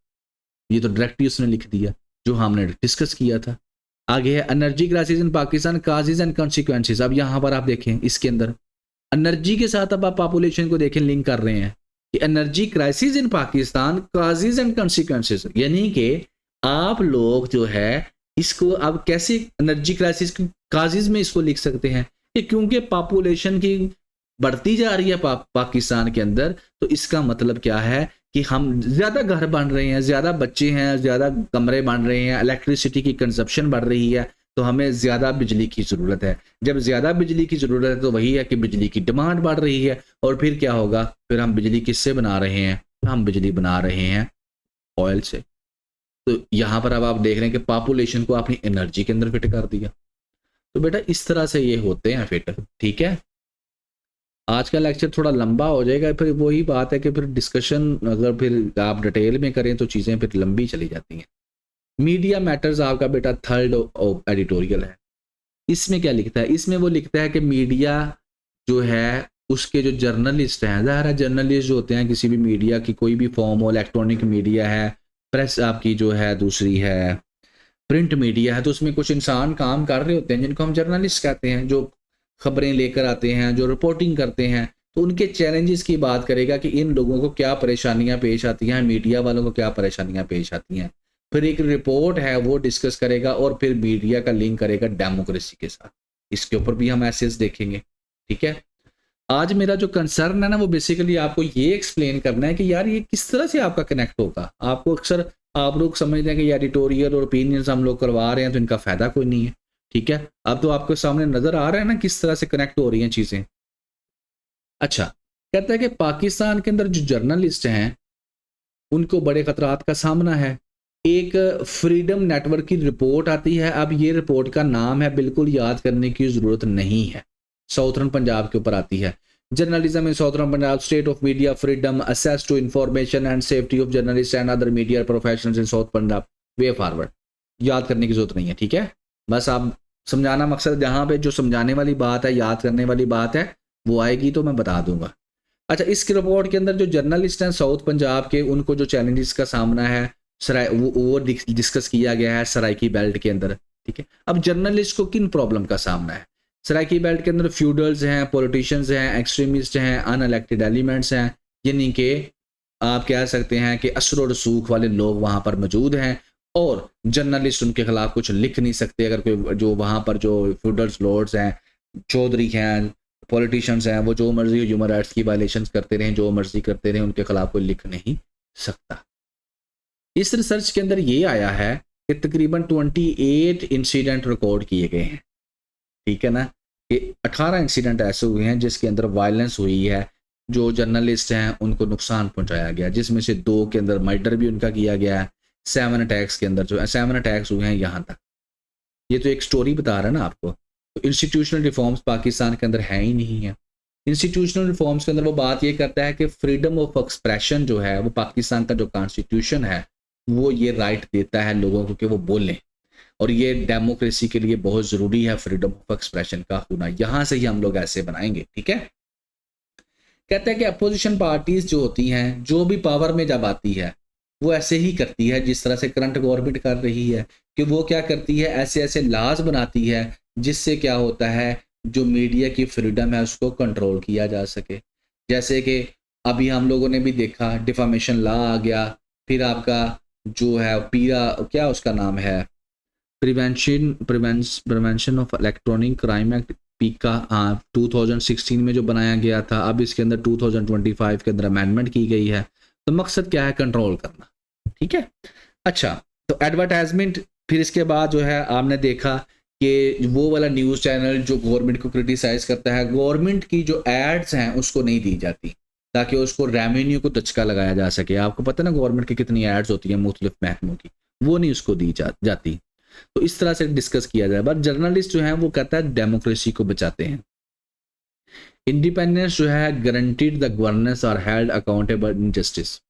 ये तो डायरेक्ट ही उसने लिख दिया जो हमने डिस्कस किया था। आगे है energy crisis in Pakistan, causes and consequences. अब यहाँ पर आप देखें इसके अंदर एनर्जी के साथ अब आप पॉपुलेशन को देखें, लिंक कर रहे हैं कि energy crisis in Pakistan, causes and consequences, यानी कि आप लोग जो है इसको अब कैसे एनर्जी क्राइसिस काजेज में इसको लिख सकते हैं कि क्योंकि पॉपुलेशन की बढ़ती जा रही है पाकिस्तान के अंदर, तो इसका मतलब क्या है कि हम ज्यादा घर बन रहे हैं, ज्यादा बच्चे हैं, ज्यादा कमरे बन रहे हैं, इलेक्ट्रिसिटी की कंजप्शन बढ़ रही है, तो हमें ज्यादा बिजली की जरूरत है। जब ज्यादा बिजली की जरूरत है तो वही है कि बिजली की डिमांड बढ़ रही है, और फिर क्या होगा, फिर हम बिजली किससे बना रहे हैं, हम बिजली बना रहे हैं ऑयल से। तो यहां पर अब आप देख रहे हैं कि पॉपुलेशन को आपने एनर्जी के अंदर फिट कर दिया। तो बेटा इस तरह से ये होते हैं फिट, ठीक है। आज का लेक्चर थोड़ा लंबा हो जाएगा, फिर वही बात है कि फिर डिस्कशन अगर फिर आप डिटेल में करें तो चीज़ें फिर लंबी चली जाती हैं। मीडिया मैटर्स आपका बेटा थर्ड एडिटोरियल है। इसमें क्या लिखता है, इसमें वो लिखता है कि मीडिया जो है उसके जो जर्नलिस्ट हैं, ज़ाहिर है जर्नलिस्ट जो होते हैं किसी भी मीडिया की कोई भी फॉर्म हो, इलेक्ट्रॉनिक मीडिया है, प्रेस आपकी जो है, दूसरी है प्रिंट मीडिया है, तो उसमें कुछ इंसान काम कर रहे होते हैं जिनको हम जर्नलिस्ट कहते हैं, जो खबरें लेकर आते हैं, जो रिपोर्टिंग करते हैं। तो उनके चैलेंजेस की बात करेगा कि इन लोगों को क्या परेशानियां पेश आती हैं, मीडिया वालों को क्या परेशानियां पेश आती हैं। फिर एक रिपोर्ट है वो डिस्कस करेगा, और फिर मीडिया का लिंक करेगा डेमोक्रेसी के साथ। इसके ऊपर भी हम एसेस देखेंगे, ठीक है। आज मेरा जो कंसर्न है ना वो बेसिकली आपको ये एक्सप्लेन करना है कि यार ये किस तरह से आपका कनेक्ट होगा। आपको अक्सर आप लोग समझते हैं कि एडिटोरियल और ओपिनियंस हम लोग करवा रहे हैं तो इनका फायदा कोई नहीं है, ठीक है। अब तो आपके सामने नजर आ रहा है ना किस तरह से कनेक्ट हो रही हैं चीजें। अच्छा, कहता है कि पाकिस्तान के अंदर जो जर्नलिस्ट हैं उनको बड़े खतरात का सामना है। एक फ्रीडम नेटवर्क की रिपोर्ट आती है, अब ये रिपोर्ट का नाम है, बिल्कुल याद करने की जरूरत नहीं है, साउथर्न पंजाब के ऊपर आती है। Journalism in southern Punjab, state of media freedom, access to information and safety of journalist and other media professionals in south Punjab, way forward. याद करने की जरूरत नहीं है, ठीक है। बस आप समझाना मकसद, जहाँ पे जो समझाने वाली बात है, याद करने वाली बात है, वो आएगी तो मैं बता दूंगा। अच्छा, इस रिपोर्ट के अंदर जो जर्नलिस्ट हैं साउथ पंजाब के, उनको जो चैलेंजेस का सामना है वो डिस्कस किया गया है सराइकी बेल्ट के अंदर, ठीक है। अब जर्नलिस्ट को किन प्रॉब्लम का सामना है सराइकी बेल्ट के अंदर? फ्यूडल्स हैं, पॉलिटिशियंस हैं, एक्सट्रीमिस्ट हैं, अनइलेक्टेड एलिमेंट्स हैं, यानी कि आप कह सकते हैं कि असर और रसूख वाले लोग वहां पर मौजूद हैं, और जर्नलिस्ट उनके खिलाफ कुछ लिख नहीं सकते। अगर कोई जो वहां पर जो फ्यूडल्स लॉर्ड्स हैं, चौधरी हैं, पॉलिटिशियंस हैं, वो जो मर्जी ह्यूमन राइट्स की वायलेशन करते रहे, जो मर्जी करते रहे, उनके खिलाफ कोई लिख नहीं सकता। इस रिसर्च के अंदर ये आया है कि तकरीबन 28 इंसिडेंट रिकॉर्ड किए गए हैं, ठीक है ना, कि 18 इंसिडेंट ऐसे हुए हैं जिसके अंदर वायलेंस हुई है, जो जर्नलिस्ट हैं उनको नुकसान पहुंचाया गया, जिसमें से 2 के अंदर मर्डर भी उनका किया गया है, 7 अटैक्स के अंदर जो 7 अटैक्स हुए हैं यहाँ तक। ये तो एक स्टोरी बता रहा है ना आपको। तो इंस्टीट्यूशनल रिफॉर्म्स पाकिस्तान के अंदर है ही नहीं है। इंस्टीट्यूशनल रिफॉर्म्स के अंदर वो बात ये करता है कि फ्रीडम ऑफ एक्सप्रेशन जो है वो पाकिस्तान का जो कॉन्स्टिट्यूशन है वो ये राइट देता है लोगों को कि वो बोलें, और ये डेमोक्रेसी के लिए बहुत ज़रूरी है फ्रीडम ऑफ एक्सप्रेशन का होना। यहाँ से ही हम लोग ऐसे बनाएंगे, ठीक है। कहते हैं कि अपोजिशन पार्टीज जो होती हैं, जो भी पावर में जब आती है वो ऐसे ही करती है जिस तरह से करंट गवर्नमेंट कर रही है, कि वो क्या करती है, ऐसे ऐसे लॉज बनाती है जिससे क्या होता है, जो मीडिया की फ्रीडम है उसको कंट्रोल किया जा सके। जैसे कि अभी हम लोगों ने भी देखा डिफामेशन लॉ आ गया, फिर आपका जो है पीरा क्या उसका नाम है, prevention of electronic crime act पीका 2016 में जो बनाया गया था, अब इसके अंदर 2025 के अंदर अमेंडमेंट की गई है। तो मकसद क्या है, कंट्रोल करना, ठीक है। अच्छा, तो एडवर्टाइजमेंट, फिर इसके बाद जो है आपने देखा कि वो वाला न्यूज़ चैनल जो गवर्नमेंट को क्रिटिसाइज करता है, गवर्नमेंट की जो एड्स हैं उसको नहीं दी जाती ताकि उसको रेवेन्यू को दचका लगाया जा सके। आपको पता है ना गवर्नमेंट की कितनी एड्स होती हैं मुख्तलिफ महकमों की, वो नहीं उसको दी जाती। तो इस तरह से डिस्कस किया जाए। बट जर्नलिस्ट जो है वो कहता है डेमोक्रेसी को बचाते हैं। इंडिपेंडेंस जो है guaranteed the governance are held accountable in justice.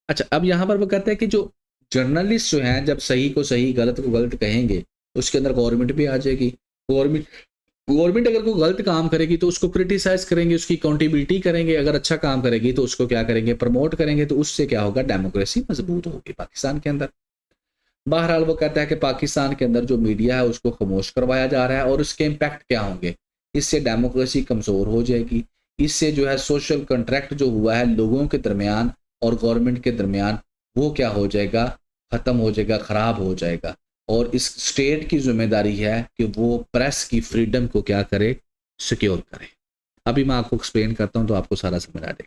अच्छा, अब यहाँ पर वो कहते हैं कि जो जर्नलिस्ट जो हैं जब सही को सही गलत को गलत कहेंगे उसके अंदर गवर्नमेंट भी आ जाएगी। गवर्नमेंट अगर कोई गलत काम करेगी तो उसको क्रिटिसाइज करेंगे, उसकी अकाउंटेबिलिटी करेंगे। अगर अच्छा काम करेगी तो उसको क्या करेंगे, प्रमोट करेंगे। तो उससे क्या होगा, डेमोक्रेसी मजबूत होगी पाकिस्तान के अंदर। बहरहाल वो कहता है कि पाकिस्तान के अंदर जो मीडिया है उसको खामोश करवाया जा रहा है और उसके इम्पैक्ट क्या होंगे, इससे डेमोक्रेसी कमज़ोर हो जाएगी। इससे जो है सोशल कॉन्ट्रैक्ट जो हुआ है लोगों के दरमियान और गवर्नमेंट के दरमियान, वो क्या हो जाएगा, ख़त्म हो जाएगा, ख़राब हो जाएगा। और इस स्टेट की जिम्मेदारी है कि वो प्रेस की फ्रीडम को क्या करे, सिक्योर करे। अभी मैं आपको एक्सप्लेन करता हूँ तो आपको सारा समझ आ जाएगा।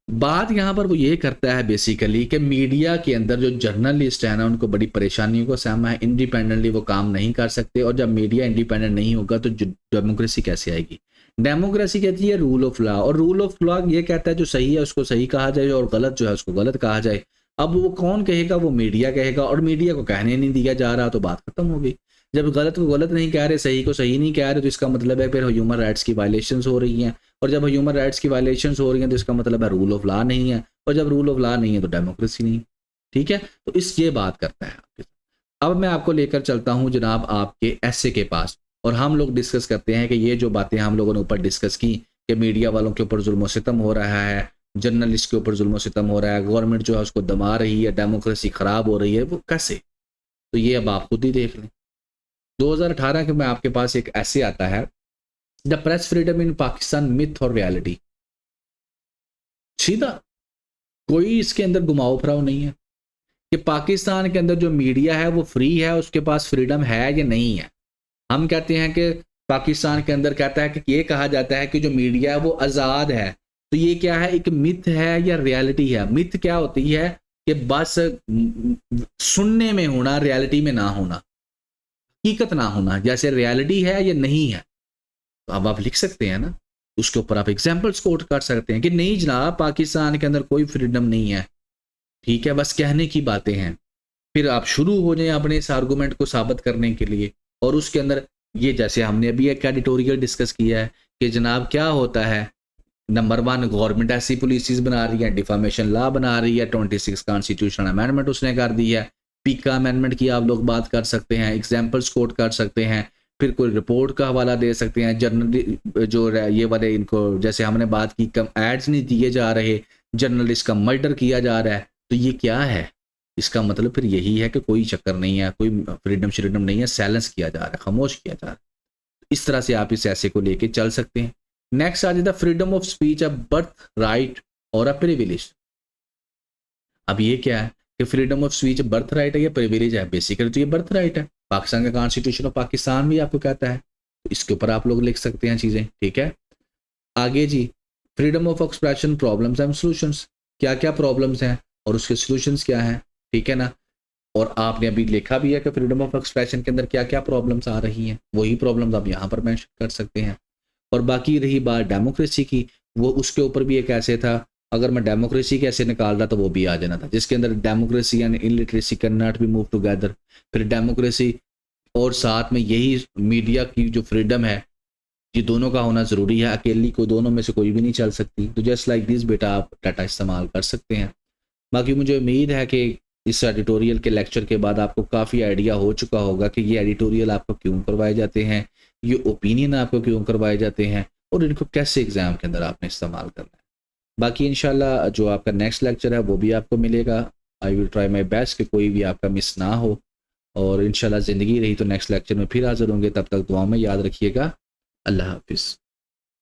बात यहाँ पर वो ये करता है बेसिकली कि मीडिया के अंदर जो जर्नलिस्ट है ना उनको बड़ी परेशानियों का सामना है, इंडिपेंडेंटली वो काम नहीं कर सकते। और जब मीडिया इंडिपेंडेंट नहीं होगा तो डेमोक्रेसी कैसे आएगी। डेमोक्रेसी कहती है रूल ऑफ लॉ, और रूल ऑफ लॉ ये कहता है जो सही है उसको सही कहा जाए और गलत जो है उसको गलत कहा जाए। अब वो कौन कहेगा, वो मीडिया कहेगा, और मीडिया को कहने नहीं दिया जा रहा तो बात खत्म हो गई। जब गलत को गलत नहीं कह रहे, सही को सही नहीं कह रहे, तो इसका मतलब है फिर ह्यूमन राइट्स की वायलेशंस हो रही हैं। और जब ह्यूमन राइट्स की वायलेशंस हो रही हैं तो इसका मतलब है रूल ऑफ लॉ नहीं है, और जब रूल ऑफ लॉ नहीं है तो डेमोक्रेसी नहीं। ठीक है, तो इस ये बात करता है आपके साथ। अब मैं आपको लेकर चलता हूं जनाब आपके ऐसे के पास, और हम लोग डिस्कस करते हैं कि ये जो बातें हम लोगों ने ऊपर डिस्कस की कि मीडिया वालों के ऊपर जुल्म सितम हो रहा है, जर्नलिस्ट के ऊपर जुल्म सितम हो रहा है, गवर्नमेंट जो है उसको दबा रही है, डेमोक्रेसी खराब हो रही है, वो कैसे, तो ये अब आप खुद ही देख लें। 2018 के में आपके पास एक ऐसे आता है, the press freedom in Pakistan myth और रियलिटी। सीधा कोई इसके अंदर घुमाव फिराव नहीं है कि पाकिस्तान के अंदर जो मीडिया है वो फ्री है, उसके पास फ्रीडम है या नहीं है। हम कहते हैं कि पाकिस्तान के अंदर कहता है कि ये कहा जाता है कि जो मीडिया है वो आज़ाद है। तो ये क्या है, एक मिथ है या रियलिटी है। मिथ क्या होती है कि बस सुनने में होना, रियलिटी में ना होना, हकीकत ना होना। जैसे रियलिटी है या नहीं है, तो अब आप लिख सकते हैं ना, उसके ऊपर आप एग्जाम्पल्स कोट कर सकते हैं कि नहीं जनाब पाकिस्तान के अंदर कोई फ्रीडम नहीं है, ठीक है, बस कहने की बातें हैं। फिर आप शुरू हो जाएं अपने इस आर्गूमेंट को साबित करने के लिए। और उसके अंदर ये जैसे हमने अभी एक एडिटोरियल डिस्कस किया है कि जनाब क्या होता है, नंबर 1 गवर्नमेंट ऐसी पॉलिसीज बना रही है, डिफामेशन लॉ बना रही है, 26 कॉन्स्टिट्यूशनल अमेंडमेंट उसने कर दी है, पीका अमेंडमेंट की आप लोग बात कर सकते हैं, एग्जाम्पल्स कोट कर सकते हैं, फिर कोई रिपोर्ट का हवाला दे सकते हैं। जर्नल जो ये वाले इनको जैसे हमने बात की, कम एड्स नहीं दिए जा रहे, जर्नलिस्ट का मर्डर किया जा रहा है, तो ये क्या है, इसका मतलब फिर यही है कि कोई चक्कर नहीं है, कोई फ्रीडम नहीं है, साइलेंस किया जा रहा है, खामोश किया जा रहा है। इस तरह से आप इस ऐसे को लेके चल सकते हैं। नेक्स्ट आ जाता है freedom of speech a birth right और अ प्रिविलेज। अब ये क्या है कि freedom of speech birth right है या प्रिविलेज है। बेसिकली तो ये बर्थ राइट है, पाकिस्तान का कॉन्स्टिट्यूशन ऑफ पाकिस्तान भी आपको कहता है, तो इसके ऊपर आप लोग लिख सकते हैं चीज़ें। ठीक है, आगे जी, freedom of expression problems and solutions. क्या क्या प्रॉब्लम्स हैं और उसके सॉल्यूशंस क्या हैं, ठीक है ना। और आपने अभी लिखा भी है कि फ्रीडम ऑफ एक्सप्रेशन के अंदर क्या क्या प्रॉब्लम्स आ रही हैं, वही प्रॉब्लम्स आप यहाँ पर मेंशन कर सकते हैं। और बाकी रही बात डेमोक्रेसी की, वो उसके ऊपर भी एक ऐसे था, अगर मैं डेमोक्रेसी कैसे निकाल रहा तो वो भी आ जाना था, जिसके अंदर democracy and illiteracy can not be move together. फिर डेमोक्रेसी और साथ में यही मीडिया की जो फ्रीडम है, ये दोनों का होना ज़रूरी है, अकेली को दोनों में से कोई भी नहीं चल सकती। तो जस्ट लाइक दिस बेटा आप डाटा इस्तेमाल कर सकते हैं। बाकी मुझे उम्मीद है कि इस एडिटोरियल के लेक्चर के बाद आपको काफ़ी आइडिया हो चुका होगा कि ये एडिटोरियल आपको क्यों करवाए जाते हैं, ये ओपिनियन आपको क्यों करवाए जाते हैं और इनको कैसे एग्ज़ाम के अंदर आपने इस्तेमाल करना है। बाकी इंशाल्लाह जो आपका नेक्स्ट लेक्चर है वो भी आपको मिलेगा। I will try my best कि कोई भी आपका मिस ना हो, और इंशाल्लाह ज़िंदगी रही तो नेक्स्ट लेक्चर में फिर हाज़िर होंगे। तब तक दुआ में याद रखिएगा। अल्लाह हाफिज़।